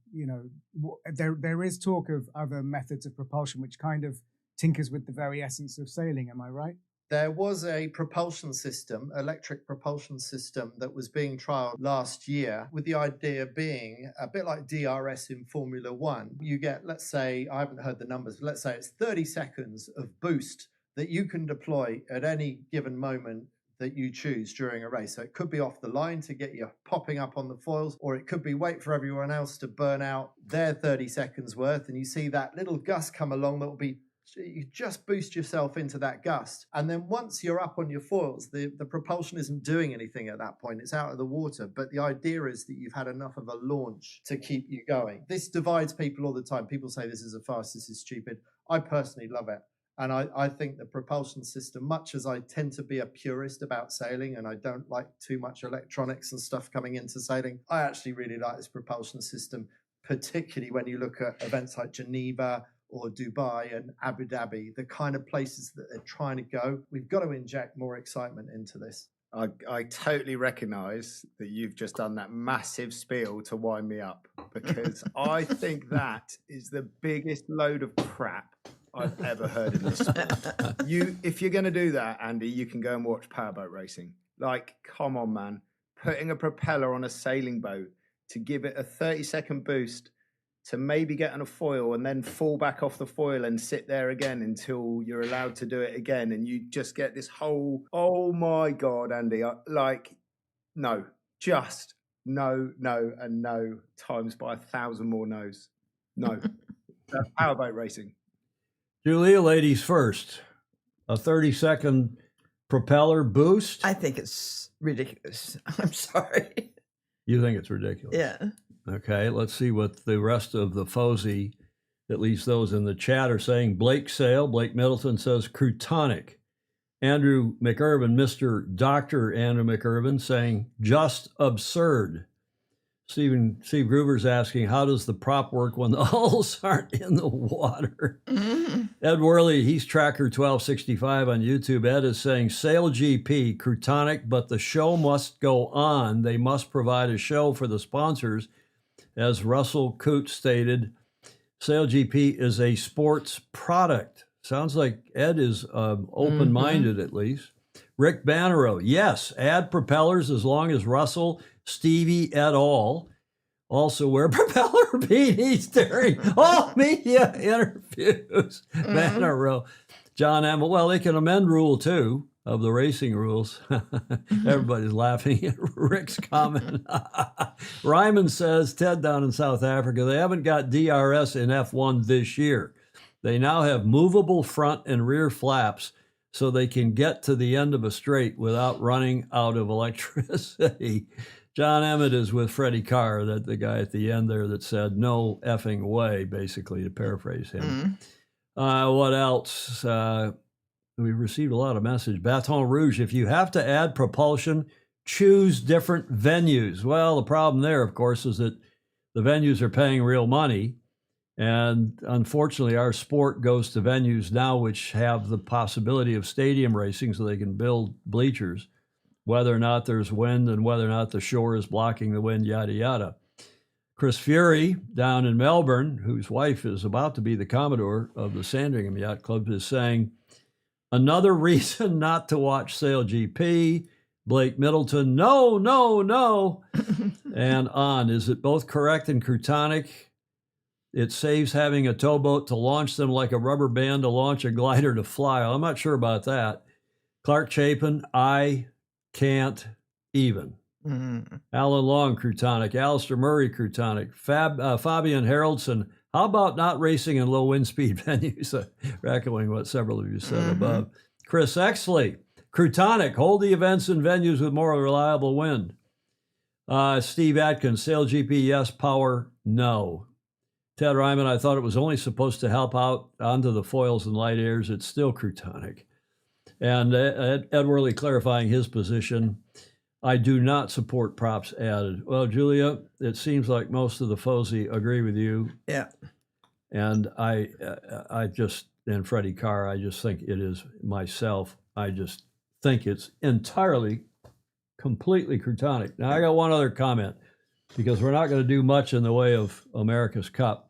there is talk of other methods of propulsion which kind of tinkers with the very essence of sailing. Am I right? There was a propulsion system, electric propulsion system, that was being trialed last year, with the idea being a bit like DRS in Formula One. You get, let's say, I haven't heard the numbers, but let's say it's 30 seconds of boost that you can deploy at any given moment that you choose during a race. So it could be off the line to get you popping up on the foils, or it could be wait for everyone else to burn out their 30 seconds worth, and you see that little gust come along that will be, you just boost yourself into that gust. And then once you're up on your foils, the propulsion isn't doing anything at that point. It's out of the water. But the idea is that you've had enough of a launch to keep you going. This divides people all the time. People say this is a farce, this is stupid. I personally love it. And I think the propulsion system, much as I tend to be a purist about sailing and I don't like too much electronics and stuff coming into sailing, I actually really like this propulsion system, particularly when you look at events like Geneva or Dubai and Abu Dhabi, the kind of places that they're trying to go. We've got to inject more excitement into this. I totally recognise that you've just done that massive spiel to wind me up, because I think that is the biggest load of crap I've ever heard in this sport. If you're going to do that, Andy, you can go and watch powerboat racing. Like, come on, man. Putting a propeller on a sailing boat to give it a 30-second boost to maybe get on a foil and then fall back off the foil and sit there again until you're allowed to do it again. And you just get this whole, oh my God, Andy, no, just no, and no times by 1,000 more no's. No. That's powerboat racing. Julia, ladies first. A 30-second propeller boost? I think it's ridiculous. I'm sorry. You think it's ridiculous? Yeah. Okay, let's see what the rest of the FOSI, at least those in the chat, are saying. Blake Middleton says croutonic. Andrew McIrvin, Mr. Dr. Andrew McIrvin, saying just absurd. Steve Gruber's asking, how does the prop work when the hulls aren't in the water? Ed Worley, he's tracker 1265 on YouTube. Ed is saying, Sail GP, Crutonic, but the show must go on. They must provide a show for the sponsors. As Russell Coote stated, Sail GP is a sports product. Sounds like Ed is open-minded at least. Rick Bannero, yes, add propellers as long as Russell, Stevie et al. Also wear propeller beanies during all media interviews. Bannero. John Emmett, well, they can amend Rule 2 of the racing rules. Everybody's laughing at Rick's comment. Ryman says, Ted down in South Africa, they haven't got DRS in F1 this year. They now have movable front and rear flaps so they can get to the end of a straight without running out of electricity. John Emmett is with Freddie Carr, that the guy at the end there that said, no effing way, basically, to paraphrase him. What else? We received a lot of message. Baton Rouge, if you have to add propulsion, choose different venues. Well, the problem there, of course, is that the venues are paying real money. And unfortunately, our sport goes to venues now which have the possibility of stadium racing so they can build bleachers, whether or not there's wind and whether or not the shore is blocking the wind, yada, yada. Chris Fury down in Melbourne, whose wife is about to be the Commodore of the Sandringham Yacht Club, is saying, another reason not to watch Sail GP. Blake Middleton, no, no, no. And on. Is it both correct and Crutonic? It saves having a towboat to launch them like a rubber band to launch a glider to fly. I'm not sure about that. Clark Chapin, I can't even. Alan Long, Crutonic. Alistair Murray, Crutonic. Fabian Haraldson, how about not racing in low wind speed venues? Echoing what several of you said above. Chris Exley, Crutonic, hold the events in venues with more reliable wind. Steve Atkins, Sail GP, yes. Power, no. Ted Ryman, I thought it was only supposed to help out onto the foils and light airs. It's still Crutonic. And Ed Worley clarifying his position. I do not support props added. Well, Julia, it seems like most of the FOSI agree with you. Yeah. And I just, and Freddie Carr, I just think it is myself. I just think it's entirely, completely Crutonic. Now, I got one other comment, because we're not going to do much in the way of America's Cup.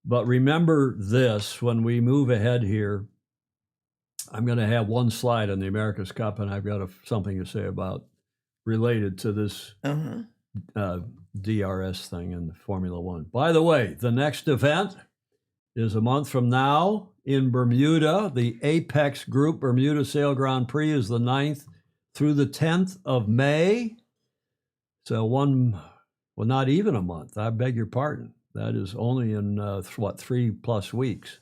But remember this, when we move ahead here, I'm going to have one slide on the America's Cup, and I've got something to say about related to this DRS thing in Formula One. By the way, the next event is a month from now in Bermuda. The Apex Group Bermuda Sail Grand Prix is the 9th through the 10th of May. So not even a month. I beg your pardon. That is only in, 3+ weeks.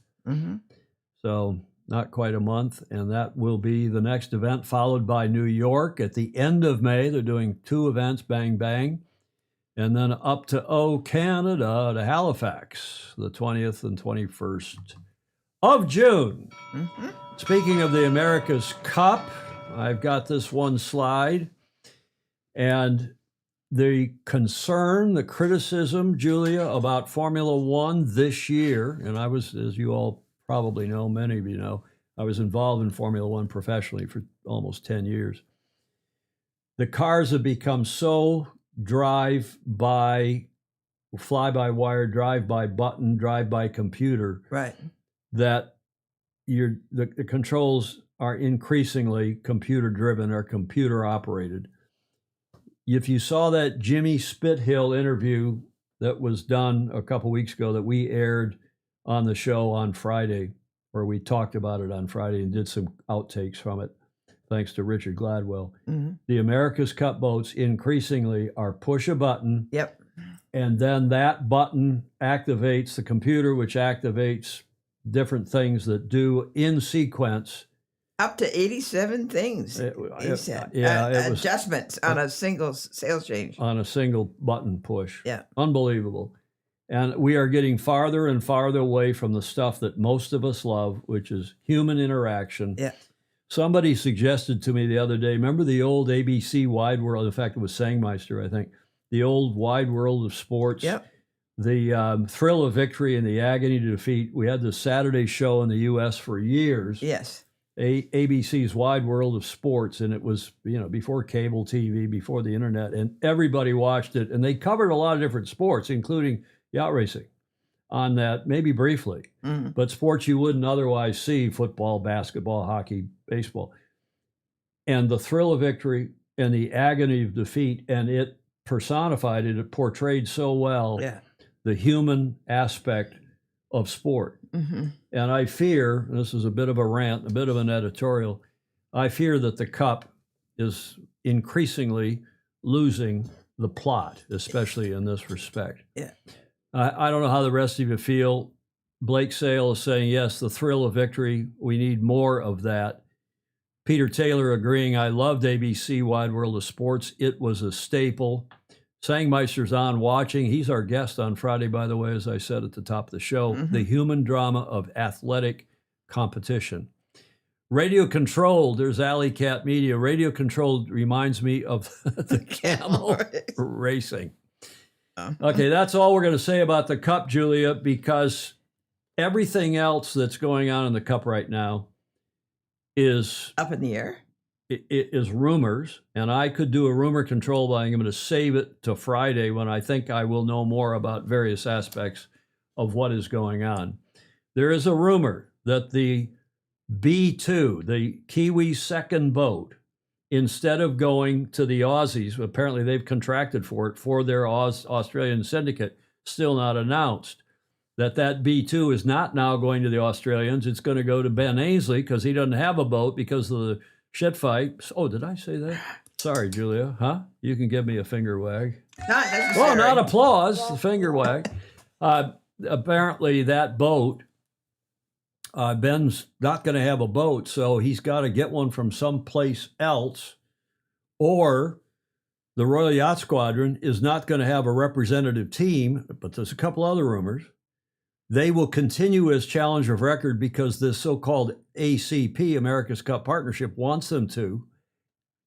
So not quite a month. And that will be the next event, followed by New York at the end of May. They're doing 2 events, bang, bang. And then up to Canada, to Halifax, the 20th and 21st of June. Speaking of the America's Cup, I've got this one slide. And the concern, the criticism, Julia, about Formula One this year, and I was, as you all probably know, many of you know, I was involved in Formula One professionally for almost 10 years. The cars have become so drive-by, fly-by-wire, drive-by-button, drive-by-computer, Right. that the controls are increasingly computer-driven or computer-operated. If you saw that Jimmy Spithill interview that was done a couple weeks ago that we aired on the show on Friday, where we talked about it on Friday and did some outtakes from it, thanks to Richard Gladwell, the America's Cup boats increasingly are push a button. Yep. And then that button activates the computer, which activates different things that do in sequence. Up to 87 things, he said. Adjustments on a single sail change. On a single button push. Yeah. Unbelievable. And we are getting farther and farther away from the stuff that most of us love, which is human interaction. Yeah. Somebody suggested to me the other day, remember the old ABC Wide World, in fact, it was Sangmeister, I think, the old wide world of sports. Yep. The thrill of victory and the agony of defeat. We had the Saturday show in the U.S. for years. Yes. ABC's Wide World of Sports, and it was, before cable TV, before the internet, and everybody watched it, and they covered a lot of different sports, including yacht racing on that, maybe briefly, but sports you wouldn't otherwise see: football, basketball, hockey, baseball. And the thrill of victory and the agony of defeat, and it personified it, it portrayed so well the human aspect of sport. And I fear, and this is a bit of a rant, a bit of an editorial, I fear that the Cup is increasingly losing the plot, especially in this respect. Yeah. I don't know how the rest of you feel. Blake Sale is saying, yes, the thrill of victory, we need more of that. Peter Taylor agreeing, I loved ABC Wide World of Sports. It was a staple. Sangmeister's on watching. He's our guest on Friday, by the way, as I said at the top of the show. The human drama of athletic competition. Radio Controlled, there's Alley Cat Media. Radio Controlled reminds me of the camel racing. Okay, that's all we're going to say about the Cup, Julia, because everything else that's going on in the Cup right now is up in the air. It is rumors, and I could do a rumor control, but I'm going to save it to Friday when I think I will know more about various aspects of what is going on. There is a rumor that the B2, the Kiwi second boat, instead of going to the Aussies, apparently they've contracted for it, for their Australian syndicate, still not announced, that B2 is not now going to the Australians. It's going to go to Ben Ainsley because he doesn't have a boat because of the shit fight. Oh, did I say that? Sorry, Julia. Huh? You can give me a finger wag. Not necessary. Well, not applause, the finger wag. Apparently that boat, Ben's not going to have a boat, so he's got to get one from someplace else, or the Royal Yacht Squadron is not going to have a representative team, but there's a couple other rumors. They will continue as Challenger of Record because this so-called ACP, America's Cup Partnership, wants them to.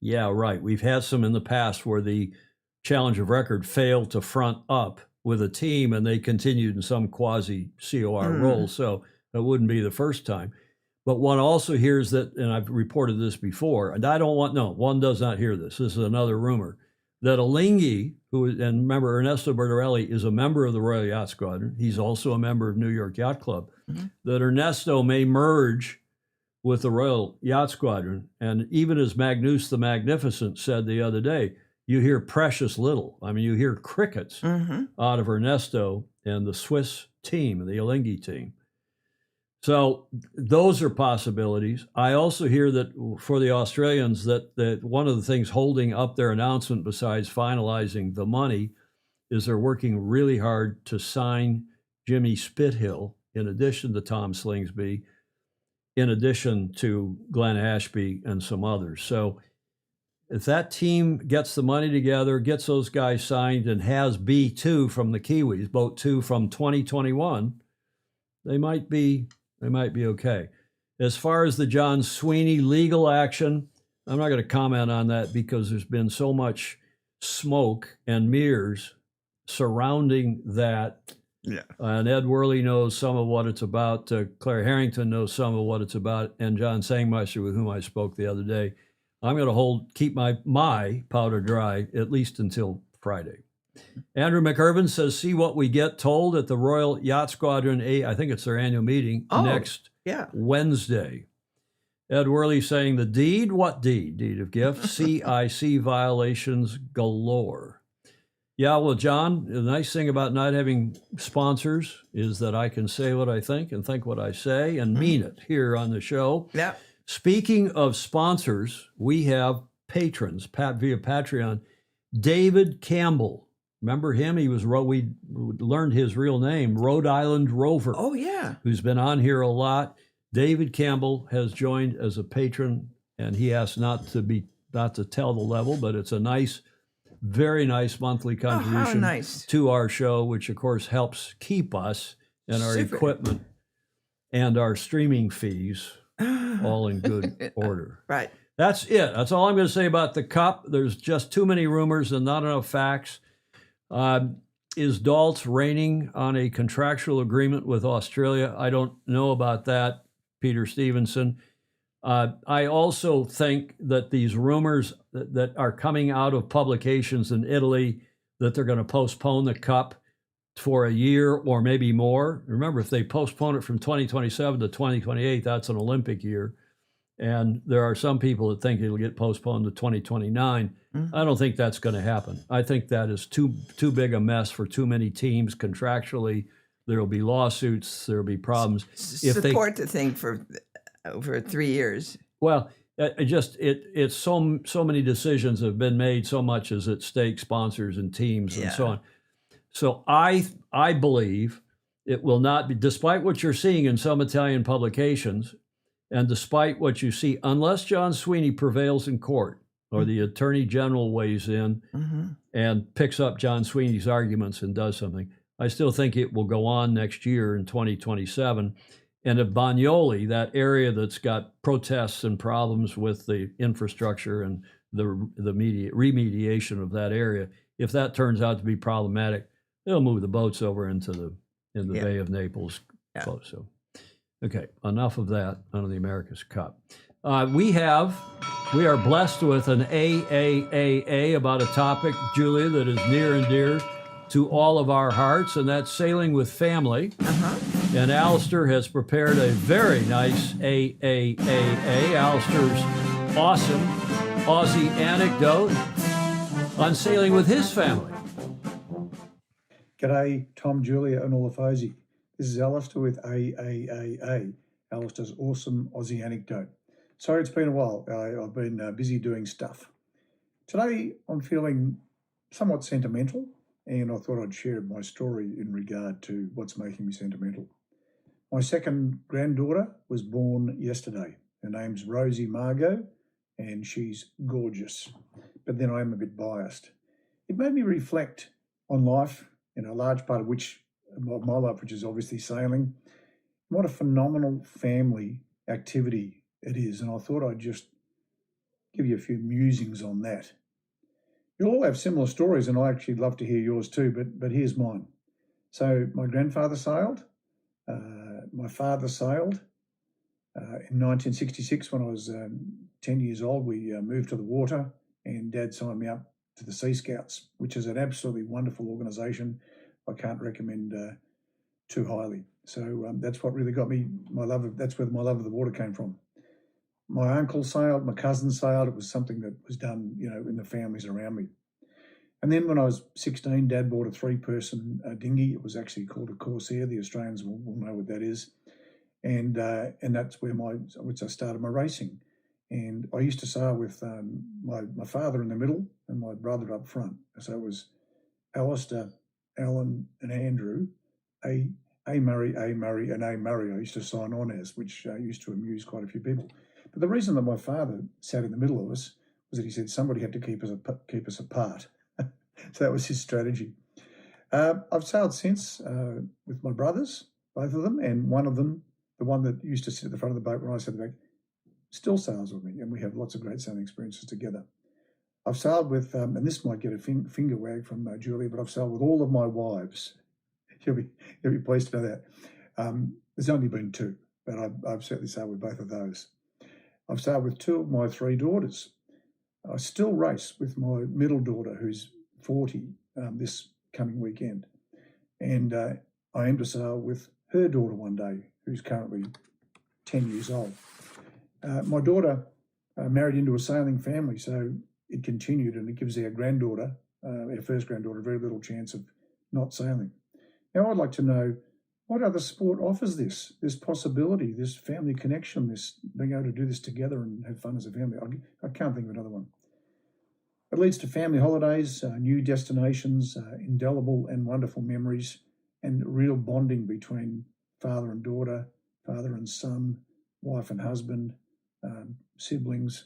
Yeah, right. We've had some in the past where the Challenger of Record failed to front up with a team and they continued in some quasi-COR role, so that wouldn't be the first time. But one also hears that, and I've reported this before, and one does not hear this. This is another rumor, that Alinghi, and remember Ernesto Bertorelli is a member of the Royal Yacht Squadron. He's also a member of New York Yacht Club. That Ernesto may merge with the Royal Yacht Squadron. And even as Magnus the Magnificent said the other day, you hear precious little. I mean, you hear crickets out of Ernesto and the Swiss team, the Alinghi team. So those are possibilities. I also hear that for the Australians that one of the things holding up their announcement besides finalizing the money is they're working really hard to sign Jimmy Spithill in addition to Tom Slingsby, in addition to Glenn Ashby and some others. So if that team gets the money together, gets those guys signed, and has B2 from the Kiwis, Boat 2 from 2021, they might be okay. As far as the John Sweeney legal action, I'm not going to comment on that because there's been so much smoke and mirrors surrounding that. Yeah. And Ed Worley knows some of what it's about. Claire Harrington knows some of what it's about. And John Sangmeister, with whom I spoke the other day. I'm going to keep my powder dry at least until Friday. Andrew McIrvin says, see what we get told at the Royal Yacht Squadron, I think it's their annual meeting, next Wednesday. Ed Worley saying, the deed? What deed? Deed of gift. CIC violations galore. Yeah, well, John, the nice thing about not having sponsors is that I can say what I think and think what I say and mean it here on the show. Yeah. Speaking of sponsors, we have patrons, via Patreon. David Campbell. Remember him? We learned his real name, Rhode Island Rover. Oh, yeah. Who's been on here a lot. David Campbell has joined as a patron, and he asked not to tell the level, but it's a very nice monthly contribution to our show, which of course helps keep us and our equipment and our streaming fees all in good order. Right. That's it. That's all I'm going to say about the Cup. There's just too many rumors and not enough facts. Is Daltz reigning on a contractual agreement with Australia? I don't know about that, Peter Stevenson. I also think that these rumors that are coming out of publications in Italy that they're going to postpone the Cup for a year or maybe more. Remember, if they postpone it from 2027 to 2028, that's an Olympic year. And there are some people that think it'll get postponed to 2029. I don't think that's going to happen. I think that is too big a mess for too many teams contractually. There will be lawsuits. There will be problems. Support the thing for over 3 years. Well, it's so many decisions have been made. So much is at stake, sponsors and teams and so on. So I believe it will not be, despite what you're seeing in some Italian publications, and despite what you see, unless John Sweeney prevails in court or the Attorney General weighs in and picks up John Sweeney's arguments and does something, I still think it will go on next year in 2027. And if Bagnoli, that area that's got protests and problems with the infrastructure and the remediation of that area, if that turns out to be problematic, they'll move the boats over into the Bay of Naples. So, okay, enough of that on the America's Cup. We are blessed with an AAAA about a topic, Julia, that is near and dear to all of our hearts, and that's sailing with family. And Alistair has prepared a very nice AAAA, Alistair's awesome Aussie anecdote on sailing with his family. G'day, Tom, Julia, and all the Fozy. This is Alistair with AAAA, Alistair's awesome Aussie anecdote. Sorry it's been a while. I've been busy doing stuff. Today I'm feeling somewhat sentimental, and I thought I'd share my story in regard to what's making me sentimental. My second granddaughter was born yesterday. Her name's Rosie Margot, and she's gorgeous. But then I am a bit biased. It made me reflect on life, a large part of my life, which is obviously sailing. What a phenomenal family activity it is, and I thought I'd just give you a few musings on that. You'll all have similar stories, and I actually love to hear yours too, but here's mine. So my grandfather sailed, my father sailed. In 1966, when I was 10 years old, we moved to the water, and Dad signed me up to the Sea Scouts, which is an absolutely wonderful organisation. I can't recommend too highly. So that's what really got me that's where my love of the water came from. My uncle sailed, my cousin sailed. It was something that was done, in the families around me. And then when I was 16, Dad bought a 3-person dinghy. It was actually called a Corsair. The Australians will know what that is. And that's where I started my racing. And I used to sail with my father in the middle and my brother up front. So it was Alistair, Alan, and Andrew, A. Murray, and A. Murray I used to sign on as, which used to amuse quite a few people. But the reason that my father sat in the middle of us was that he said somebody had to keep us apart. So that was his strategy. I've sailed since with my brothers, both of them, and one of them, the one that used to sit at the front of the boat when I sat at the back, still sails with me, and we have lots of great sailing experiences together. I've sailed with, and this might get a finger wag from Julia, but I've sailed with all of my wives. You'll be pleased to know that. There's only been 2, but I've certainly sailed with both of those. I've sailed with 2 of my 3 daughters. I still race with my middle daughter, who's 40 this coming weekend. And I aim to sail with her daughter one day, who's currently 10 years old. My daughter married into a sailing family, so it continued, and it gives our granddaughter, our first granddaughter, very little chance of not sailing. Now, I'd like to know, what other sport offers this possibility, this family connection, this being able to do this together and have fun as a family? I can't think of another one. It leads to family holidays, new destinations, indelible and wonderful memories, and real bonding between father and daughter, father and son, wife and husband, siblings,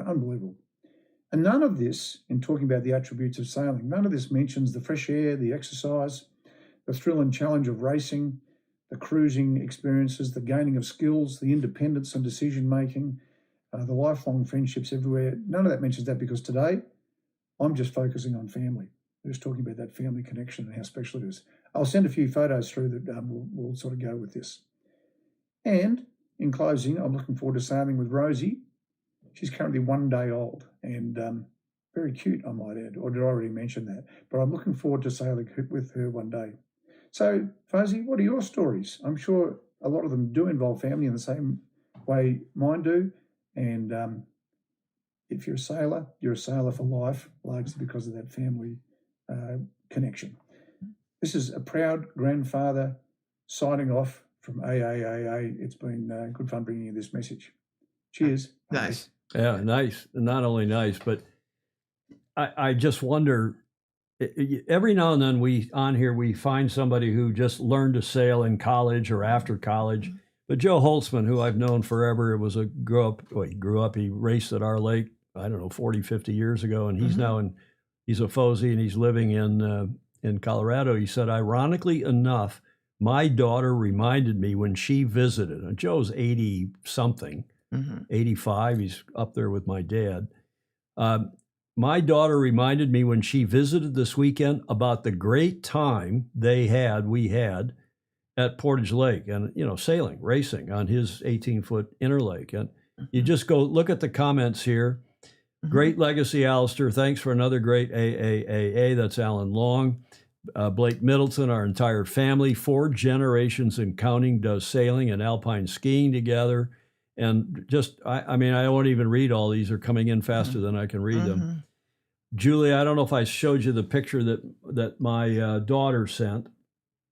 unbelievable. And none of this, in talking about the attributes of sailing, none of this mentions the fresh air, the exercise, the thrill and challenge of racing, the cruising experiences, the gaining of skills, the independence and decision-making, the lifelong friendships everywhere. None of that mentions that, because today I'm just focusing on family. Just talking about that family connection and how special it is. I'll send a few photos through that we'll sort of go with this. And in closing, I'm looking forward to sailing with Rosie. She's currently 1 day old and very cute, I might add, or did I already mention that? But I'm looking forward to sailing with her one day. So, Fuzzy, what are your stories? I'm sure a lot of them do involve family in the same way mine do. And if you're a sailor for life, largely because of that family connection. This is a proud grandfather signing off from AAAA. It's been good fun bringing you this message. Cheers. Nice. Yeah, nice. Not only nice, but I just wonder, every now and then we find somebody who just learned to sail in college or after college. But Joe Holtzman, who I've known forever, he raced at our lake, I don't know, 40, 50 years ago. And he's now he's a Fozy and he's living in Colorado. He said, ironically enough, my daughter reminded me when she visited, and Joe's 80 something, 85, he's up there with my dad. My daughter reminded me when she visited this weekend about the great time we had at Portage Lake and, sailing, racing on his 18-foot interlake. And you just go look at the comments here. Great legacy, Alistair. Thanks for another great AAAA. That's Alan Long. Blake Middleton, our entire family, 4 generations and counting, does sailing and alpine skiing together. And just, I won't even read all these. Are coming in faster than I can read them. Julie, I don't know if I showed you the picture that my daughter sent,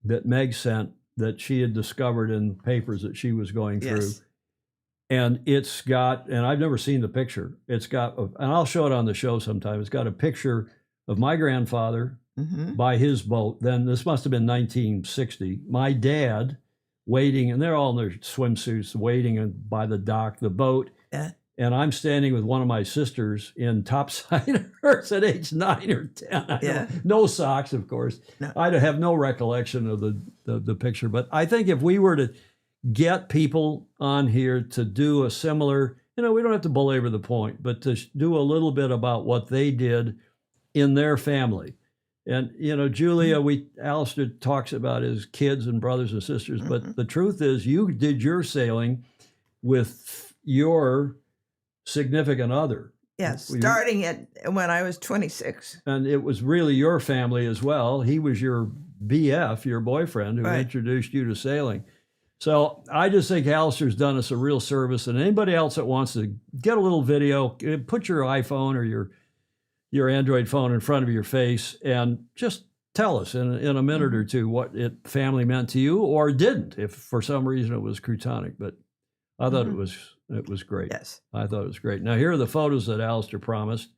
that Meg sent, that she had discovered in papers that she was going through. Yes. And it's got, and I've never seen the picture. It's got, and I'll show it on the show sometime. It's got a picture of my grandfather by his boat. Then this must have been 1960. My dad waiting, and they're all in their swimsuits waiting by the dock, the boat. Yeah. And I'm standing with one of my sisters in topsiders at age 9 or 10. No socks, of course. No. I have no recollection of the picture. But I think if we were to get people on here to do a similar, we don't have to belabor the point, but to do a little bit about what they did in their family. And, Julia, Alistair talks about his kids and brothers and sisters, but the truth is you did your sailing with your significant other. Yes, starting when I was 26. And it was really your family as well. He was your BF, your boyfriend, who introduced you to sailing. So I just think Alistair's done us a real service. And anybody else that wants to get a little video, put your iPhone or your Android phone in front of your face and just tell us in a minute or two what family meant to you or didn't, if for some reason it was Croutonic. But I thought it was great. Yes. I thought it was great. Now, here are the photos that Alistair promised.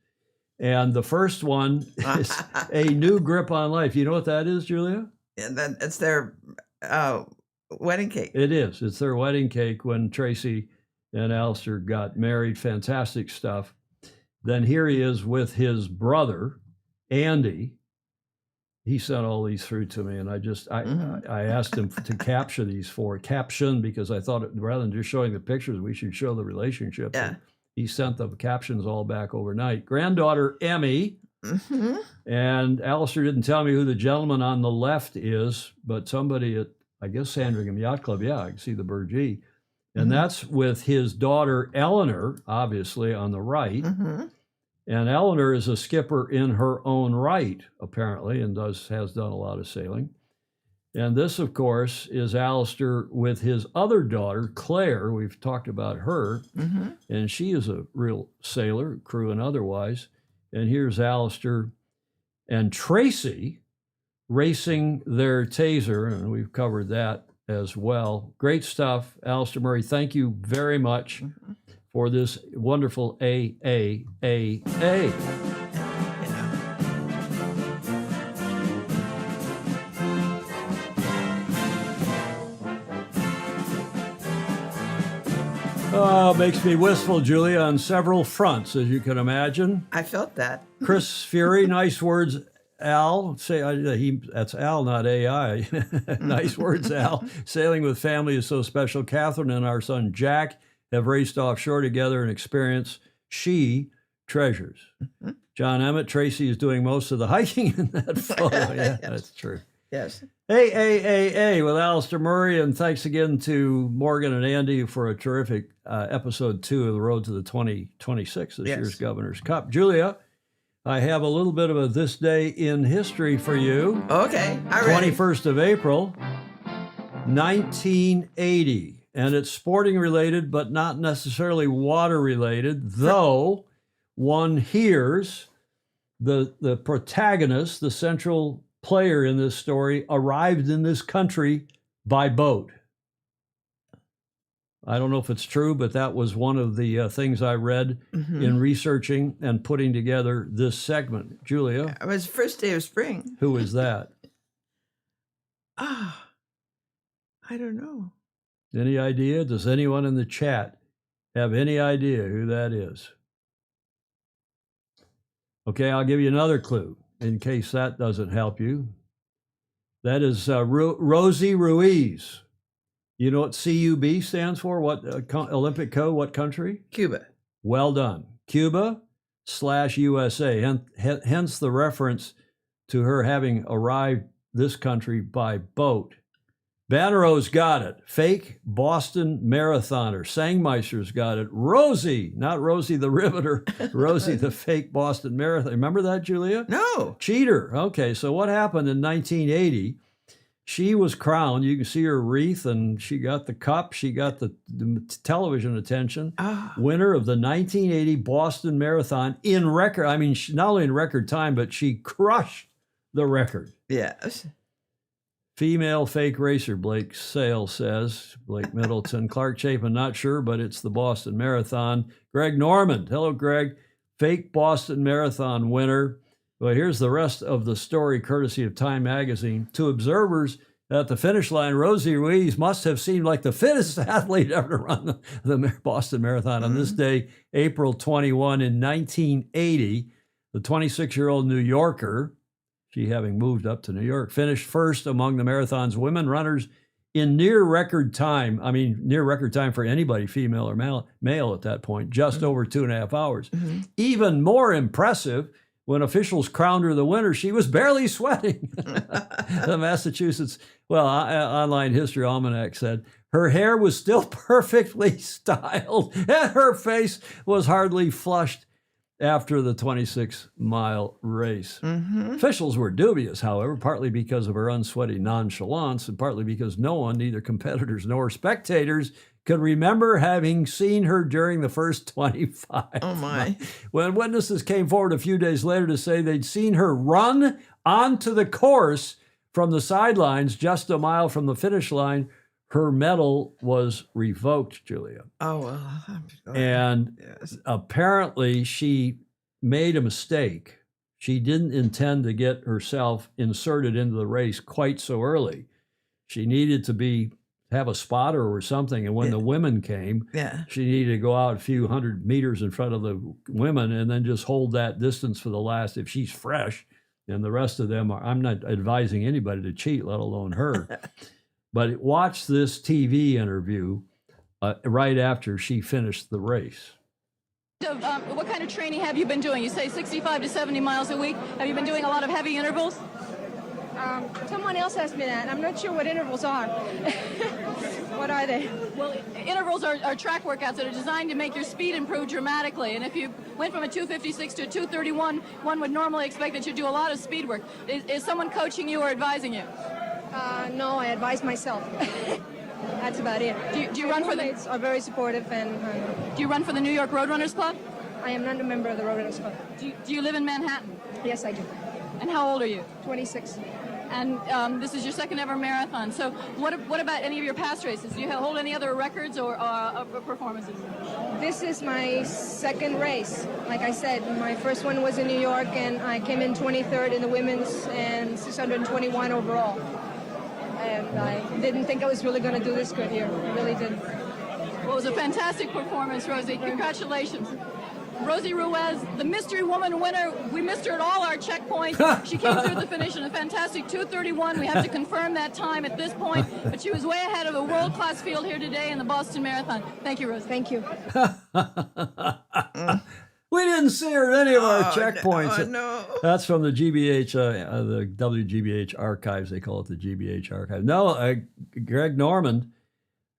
And the first one is a new grip on life. You know what that is, Julia? And then it's their wedding cake. It is. It's their wedding cake when Tracy and Alistair got married. Fantastic stuff. Then here he is with his brother, Andy. He sent all these through to me, and I asked him to caption, because I thought rather than just showing the pictures, we should show the relationship. Yeah. He sent the captions all back overnight. Granddaughter, Emmy. And Alistair didn't tell me who the gentleman on the left is, but somebody at, I guess, Sandringham Yacht Club. Yeah, I can see the Burgee. And that's with his daughter, Eleanor, obviously, on the right. And Eleanor is a skipper in her own right, apparently, and has done a lot of sailing. And this, of course, is Alistair with his other daughter, Claire. We've talked about her. And she is a real sailor, crew and otherwise. And here's Alistair and Tracy racing their Taser, and we've covered that as well. Great stuff. Alistair Murray, thank you very much for this wonderful AAAA. Oh, makes me wistful, Julia, on several fronts, as you can imagine. I felt that. Chris Fury, nice words, Al. That's Al, not AI. Nice words, Al. Sailing with family is so special. Catherine and our son Jack have raced offshore together and experienced. She treasures. John Emmett, Tracy is doing most of the hiking in that photo. Yeah, that's true. Yes. Hey, with Alistair Murray, and thanks again to Morgan and Andy for a terrific episode 2 of the Road to the 2026, this year's Governor's Cup. Julia, I have a little bit of a This Day in History for you. Okay. All right. 21st of April, 1980. And it's sporting related, but not necessarily water related, though one hears the protagonist, the central player in this story, arrived in this country by boat. I don't know if it's true, but that was one of the things I read in researching and putting together this segment. Julia? It was first day of spring. Who is that? I don't know. Any idea? Does anyone in the chat have any idea who that is? Okay, I'll give you another clue in case that doesn't help you. That is Rosie Ruiz. You know what CUB stands for? What Olympic code? What country? Cuba. Well done. Cuba/USA. Hence the reference to her having arrived this country by boat. Bannero's got it. Fake Boston marathoner. Sangmeister's got it. Rosie, not Rosie the Riveter, Rosie the fake Boston marathon. Remember that, Julia? No. Cheater. Okay, so what happened in 1980? She was crowned. You can see her wreath, and she got the cup. She got the television attention. Winner of the 1980 Boston Marathon in record. I mean, not only in record time, but she crushed the record. Yes. Female fake racer, Blake Sale says. Blake Middleton. Clark Chapin, not sure, but it's the Boston Marathon. Greg Norman. Hello, Greg. Fake Boston Marathon winner. Well, here's the rest of the story, courtesy of Time Magazine. To observers at the finish line, Rosie Ruiz must have seemed like the fittest athlete ever to run the Boston Marathon. On this day, April 21 in 1980, the 26-year-old New Yorker, she having moved up to New York, finished first among the marathon's women runners in near record time. I mean, near record time for anybody, female or male at that point, just over 2.5 hours. Even more impressive, when officials crowned her the winner, she was barely sweating. The Massachusetts, Online History Almanac said, her hair was still perfectly styled and her face was hardly flushed after the 26-mile race. Officials were dubious, however, partly because of her unsweaty nonchalance and partly because no one, neither competitors nor spectators, could remember having seen her during the first 25. Oh, my. When witnesses came forward a few days later to say they'd seen her run onto the course from the sidelines just a mile from the finish line, her medal was revoked, Julia. Oh, well. And apparently she made a mistake. She didn't intend to get herself inserted into the race quite so early. She needed to have a spotter or something. And when the women came, she needed to go out a few hundred meters in front of the women and then just hold that distance for the last, if she's fresh, and the rest of them I'm not advising anybody to cheat, let alone her. But watch this TV interview right after she finished the race. What kind of training have you been doing? You say 65 to 70 miles a week. Have you been doing a lot of heavy intervals? Someone else asked me that. I'm not sure what intervals are. What are they? Well, intervals are track workouts that are designed to make your speed improve dramatically. And if you went from a 256 to a 231, one would normally expect that you do a lot of speed work. Is someone coaching you or advising you? No, I advise myself. That's about it. Do you run for the? Roommates are very supportive, and do you run for the New York Roadrunners Club? I am not a member of the Roadrunners Club. Do you live in Manhattan? Yes, I do. And how old are you? 26. And this is your second ever marathon. So what about any of your past races? Do you hold any other records or performances? This is my second race. Like I said, my first one was in New York, and I came in 23rd in the women's and 621 overall. And I didn't think I was really going to do this good here. I really didn't. Well, it was a fantastic performance, Rosie. Congratulations. Rosie Ruiz, the mystery woman winner. We missed her at all our checkpoints. She came through the finish in a fantastic 2:31. We have to confirm that time at this point, but she was way ahead of a world-class field here today in the Boston Marathon. Thank you, Rosie. Thank you. We didn't see her at any of our Oh, checkpoints. no. That's from the GBH, the WGBH archives. They call it the GBH archive. No, Greg Norman,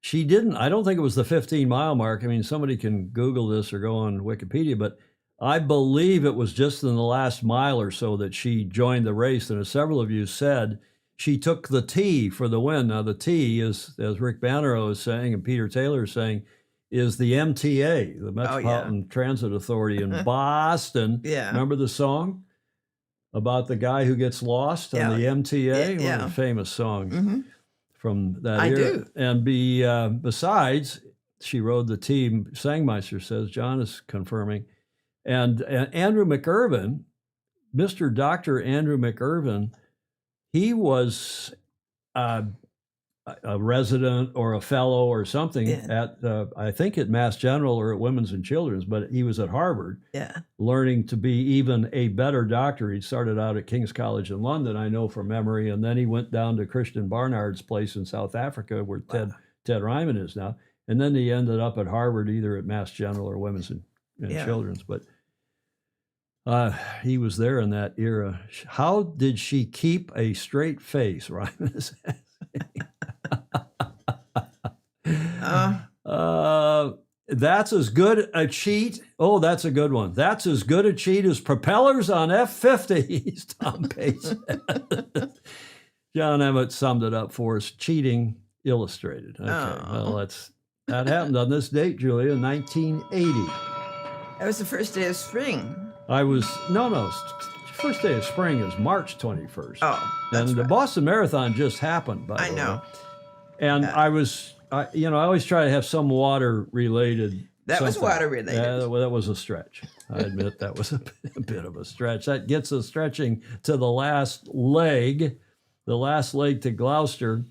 she didn't. I don't think it was the 15-mile mark. I mean, somebody can Google this or go on Wikipedia, but I believe it was just in the last mile or so that she joined the race. And as several of you said, she took the T for the win. Now, the T is, as Rick Bannerow is saying and Peter Taylor is saying, is the MTA, the Metropolitan Transit Authority in Boston. Yeah. Remember the song about the guy who gets lost on the MTA? Yeah. One of the famous songs from that I era. do. And besides, she rode the T, Sangmeister says, John is confirming. And Andrew McIrvin, Mr. Dr. Andrew McIrvin, he was a resident or a fellow or something at, I think at Mass General or at Women's and Children's, but he was at Harvard learning to be even a better doctor. He started out at King's College in London, I know from memory, and then he went down to Christian Barnard's place in South Africa where Ted Ryman is now. And then he ended up at Harvard, either at Mass General or Women's and Children's. But he was there in that era. How did she keep a straight face, Ryman is asking. That's as good a cheat. Oh, that's a good one. That's as good a cheat as propellers on F-50s, Tom Page said. John Emmett summed it up for us. Cheating Illustrated. Okay, well, that happened on this date, Julia, 1980. That was the first day of spring. First day of spring is March 21st. Oh, and the Boston Marathon just happened, by the way. I know. And I always try to have some water-related. That was water-related. Yeah, well, that was a stretch. I admit that was a bit of a stretch. That gets us stretching to the last leg to Gloucester.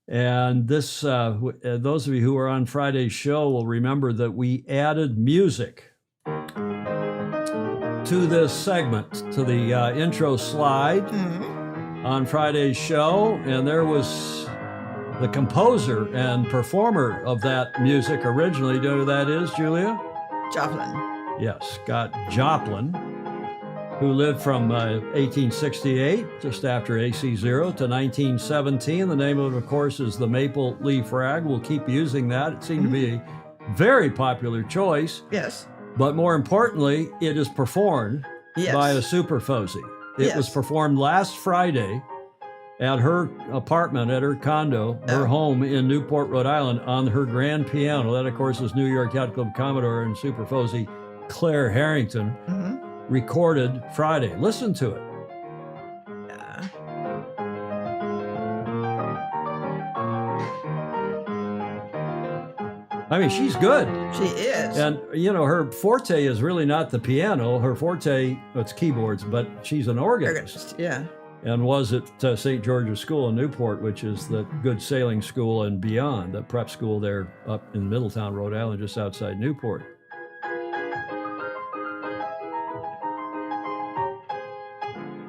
And this, those of you who were on Friday's show will remember that we added music to this segment, to the intro slide on Friday's show. And there was the composer and performer of that music originally. Do you know who that is, Julia? Joplin. Yes, Scott Joplin, who lived from 1868, just after AC0, to 1917. The name of it, of course, is the Maple Leaf Rag. We'll keep using that. It seemed to be a very popular choice. Yes. But more importantly, it is performed by a super Fozy. It was performed last Friday at her apartment, at her condo, her home in Newport, Rhode Island, on her grand piano. That, of course, is New York Yacht Club Commodore and super Fozy Claire Harrington, recorded Friday. Listen to it. I mean, she's good. She is. And, her forte is really not the piano. Her forte, it's keyboards, but she's an organist. Yeah. And was at St. George's School in Newport, which is the good sailing school and beyond, the prep school there up in Middletown, Rhode Island, just outside Newport.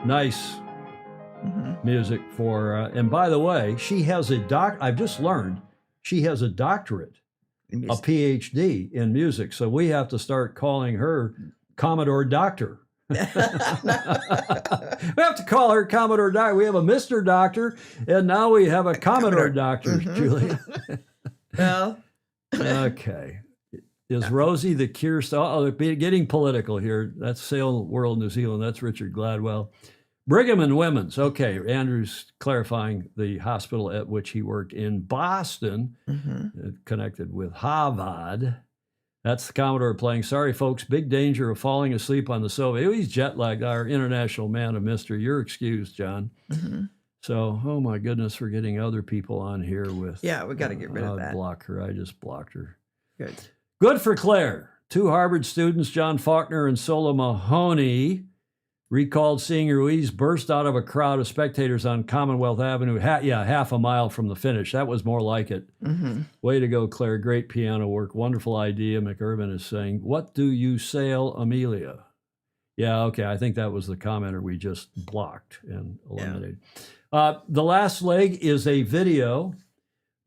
Nice music for, and by the way, she has I've just learned, she has a doctorate, a PhD in music. So we have to start calling her Commodore Doctor. We have to call her Commodore Doctor. We have a Mr. Doctor, and now we have a Commodore Doctor, Julia. Well. Okay. Is Rosie the cure? Getting political here. That's Sail World New Zealand. That's Richard Gladwell. Brigham and Women's. Okay, Andrew's clarifying the hospital at which he worked in Boston, connected with Harvard. That's the Commodore playing. Sorry, folks, big danger of falling asleep on the sofa. He's jet lagged, our international man of mystery. You're excused, John. So, oh my goodness, we're getting other people on here with. Yeah, we got to get rid of that. Block her. I just blocked her. Good. Good for Claire. Two Harvard students, John Faulkner and Sola Mahoney, recalled seeing Ruiz burst out of a crowd of spectators on Commonwealth Avenue, half a mile from the finish. That was more like it. Way to go, Claire. Great piano work. Wonderful idea. McIrvin is saying, what do you sail, Amelia? Yeah, okay. I think that was the commenter we just blocked and eliminated. The last leg is a video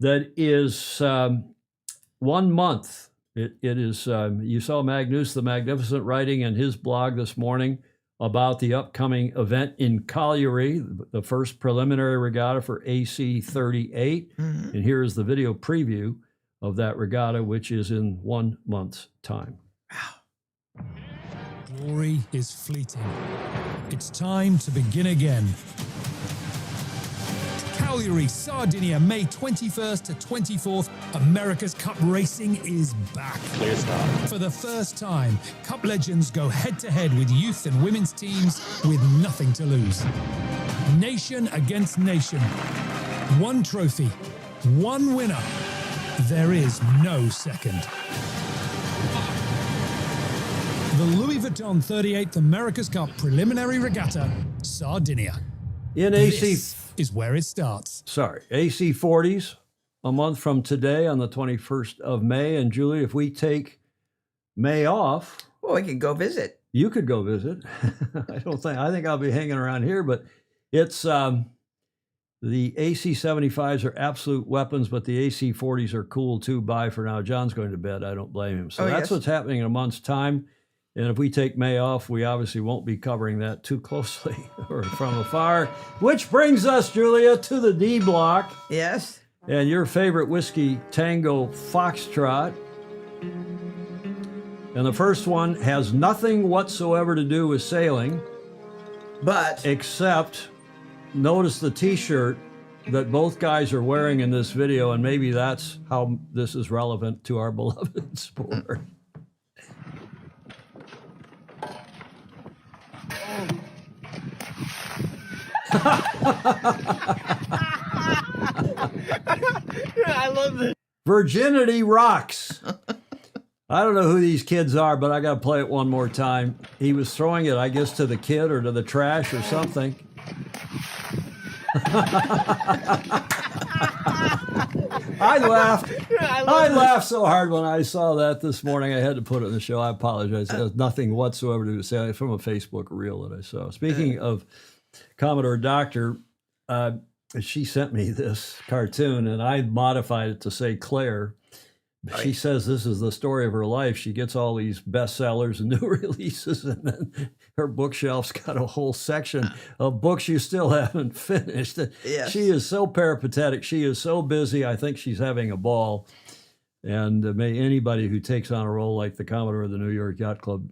that is 1 month. It is, you saw Magnus the Magnificent writing in his blog this morning about the upcoming event in Colliery, the first preliminary regatta for AC 38. Mhm. And here is the video preview of that regatta, which is in 1 month's time. Glory is fleeting. It's time to begin again. Cagliari, Sardinia, May 21st to 24th. America's Cup racing is back. Clear start. For the first time, Cup legends go head-to-head with youth and women's teams with nothing to lose. Nation against nation. One trophy, one winner. There is no second. The Louis Vuitton 38th America's Cup Preliminary Regatta, Sardinia. In AC, This is where it starts. AC 40s, a month from today on the 21st of May. And Julie, if we take May off, Well, we can go visit. you could go visit. I think I'll be hanging around here, but it's the AC 75s are absolute weapons, but the AC 40s are cool too. Bye for now. John's going to bed. I don't blame him. So Oh, that's yes. what's happening in a month's time. And if we take May off, we obviously won't be covering that too closely or from afar. Which brings us, Julia, to the D block. Yes. And your favorite whiskey, Tango Foxtrot. And the first one has nothing whatsoever to do with sailing, But except notice the t-shirt that both guys are wearing in this video, and maybe that's how this is relevant to our beloved sport. I love this. Virginity rocks. I don't know who these kids are, but I got to play it one more time. He was throwing it, I guess, to the kid or to the trash or something. I laughed. I laughed so hard when I saw that this morning. I had to put it in the show. I apologize. It has nothing whatsoever to do with sailing. It's from a Facebook reel that I saw. Speaking of Commodore Doctor, she sent me this cartoon, and I modified it to say Claire. She says this is the story of her life. She gets all these bestsellers and new releases, and then her bookshelf's got a whole section of books you still haven't finished. Yes. She is so peripatetic. She is so busy. I think she's having a ball. And may anybody who takes on a role like the Commodore of the New York Yacht Club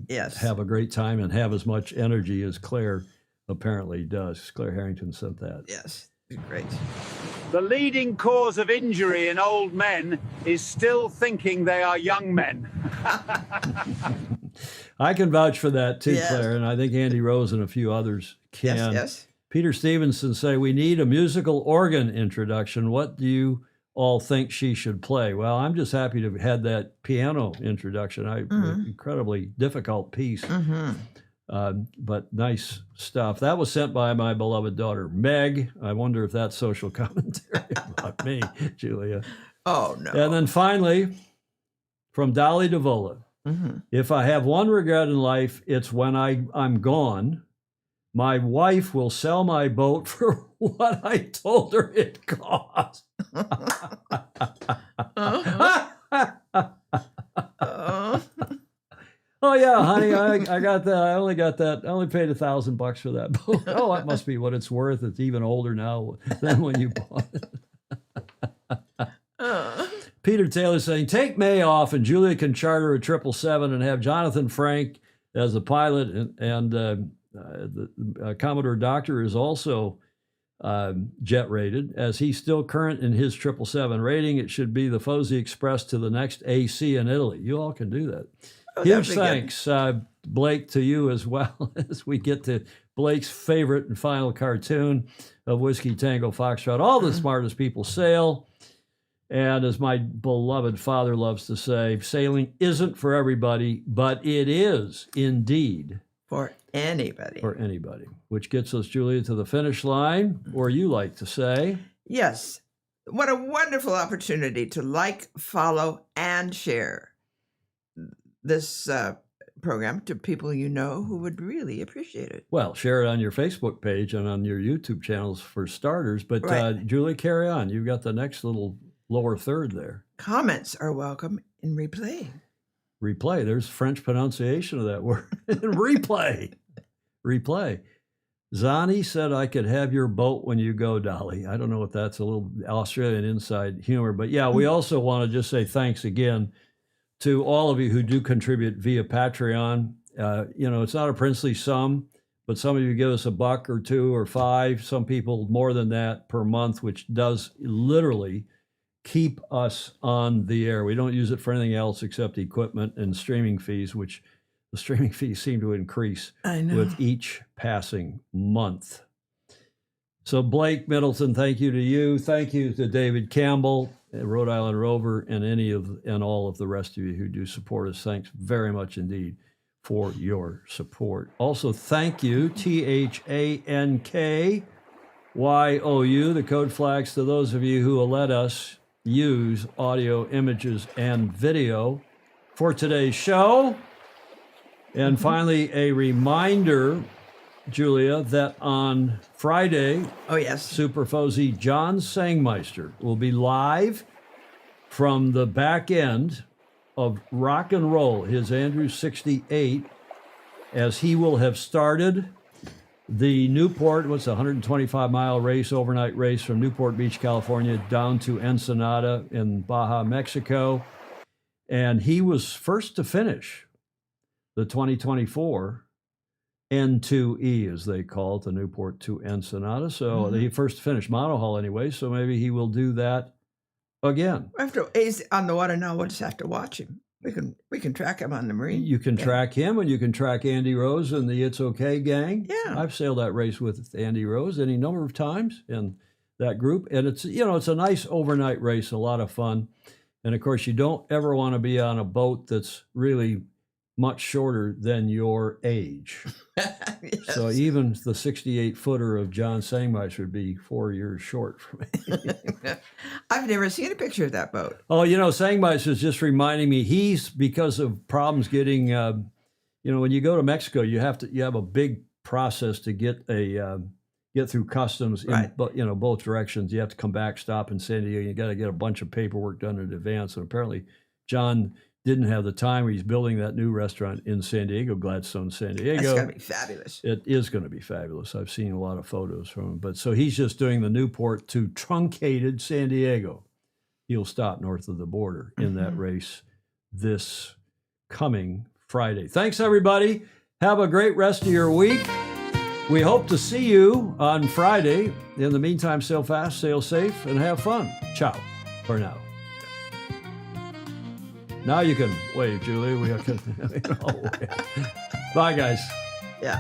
Yes. have a great time and have as much energy as Claire apparently does. Claire Harrington sent that. Yes. Great. The leading cause of injury in old men is still thinking they are young men. I can vouch for that too, Yes. Claire, and I think Andy Rose and a few others can. Yes, yes. Peter Stevenson say we need a musical organ introduction. What do you all think she should play? Well, I'm just happy to have had that piano introduction. Incredibly difficult piece. But nice stuff. That was sent by my beloved daughter, Meg. I wonder if that's social commentary about me, Julia. Oh, no. And then finally, from Dolly DeVola, if I have one regret in life, it's when I'm gone. My wife will sell my boat for what I told her it cost. Oh yeah, honey, I got that. I only got that. I only paid $1,000 for that boat. Oh, that must be what it's worth. It's even older now than when you bought it. Peter Taylor saying, take May off and Julia can charter a 777 and have Jonathan Frank as the pilot, and the Commodore Doctor is also jet rated. As he's still current in his 777 rating, it should be the Fosi Express to the next AC in Italy. You all can do that. Oh, Huge that'd be good. thanks, Blake, to you as well, as we get to Blake's favorite and final cartoon of Whiskey Tango Foxtrot. All the smartest people sail. And as my beloved father loves to say, sailing isn't for everybody, but it is indeed For anybody. for anybody. Which gets us, Julia, to the finish line, or you like to say. Yes. What a wonderful opportunity to like, follow, and share this program to people you know who would really appreciate it. Well, share it on your Facebook page and on your YouTube channels for starters. But Right. Julie, carry on. You've got the next little lower third there. Comments are welcome in replay. Replay. There's French pronunciation of that word. Replay. Replay. Zani said I could have your boat when you go, Dolly. I don't know if that's a little Australian inside humor, but yeah, we also want to just say thanks again to all of you who do contribute via Patreon. It's not a princely sum, but some of you give us $1 or $2 or $5, some people more than that per month, which does literally keep us on the air. We don't use it for anything else except equipment and streaming fees, which the streaming fees seem to increase with each passing month. So Blake Middleton, thank you to you. Thank you to David Campbell, Rhode Island Rover, and all of the rest of you who do support us. Thanks very much indeed for your support. Also, thank you, THANKYOU, the code flags, to those of you who will let us use audio, images, and video for today's show. And finally, a reminder, Julia, that on Friday, Super Fozy John Sangmeister will be live from the back end of Rock and Roll, his Andrew 68, as he will have started the Newport, what's a 125-mile race, overnight race from Newport Beach, California, down to Ensenada in Baja, Mexico. And he was first to finish the 2024 N2E, as they call it, the Newport to Ensenada. So he first finished monohull anyway, so maybe he will do that again. He's on the water now. We'll just have to watch him. We can track him on the marine. You can track him, and you can track Andy Rose and the It's Okay gang. Yeah. I've sailed that race with Andy Rose any number of times in that group. And it's a nice overnight race, a lot of fun. And of course, you don't ever want to be on a boat that's really much shorter than your age. Yes. So even the 68-footer of John Sangmeister would be 4 years short for me. I've never seen a picture of that boat. Oh, Sangmeister is just reminding me, he's, because of problems getting, when you go to Mexico, you have a big process to get through customs in both directions. You have to come back, stop in San Diego. You got to get a bunch of paperwork done in advance. And apparently John didn't have the time. He's building that new restaurant in San Diego, Gladstone, San Diego. That's going to be fabulous. It is going to be fabulous. I've seen a lot of photos from him. But so he's just doing the Newport to truncated San Diego. He'll stop north of the border in that race this coming Friday. Thanks, everybody. Have a great rest of your week. We hope to see you on Friday. In the meantime, sail fast, sail safe, and have fun. Ciao for now. Now you can wave, Julie. Bye, guys. Yeah.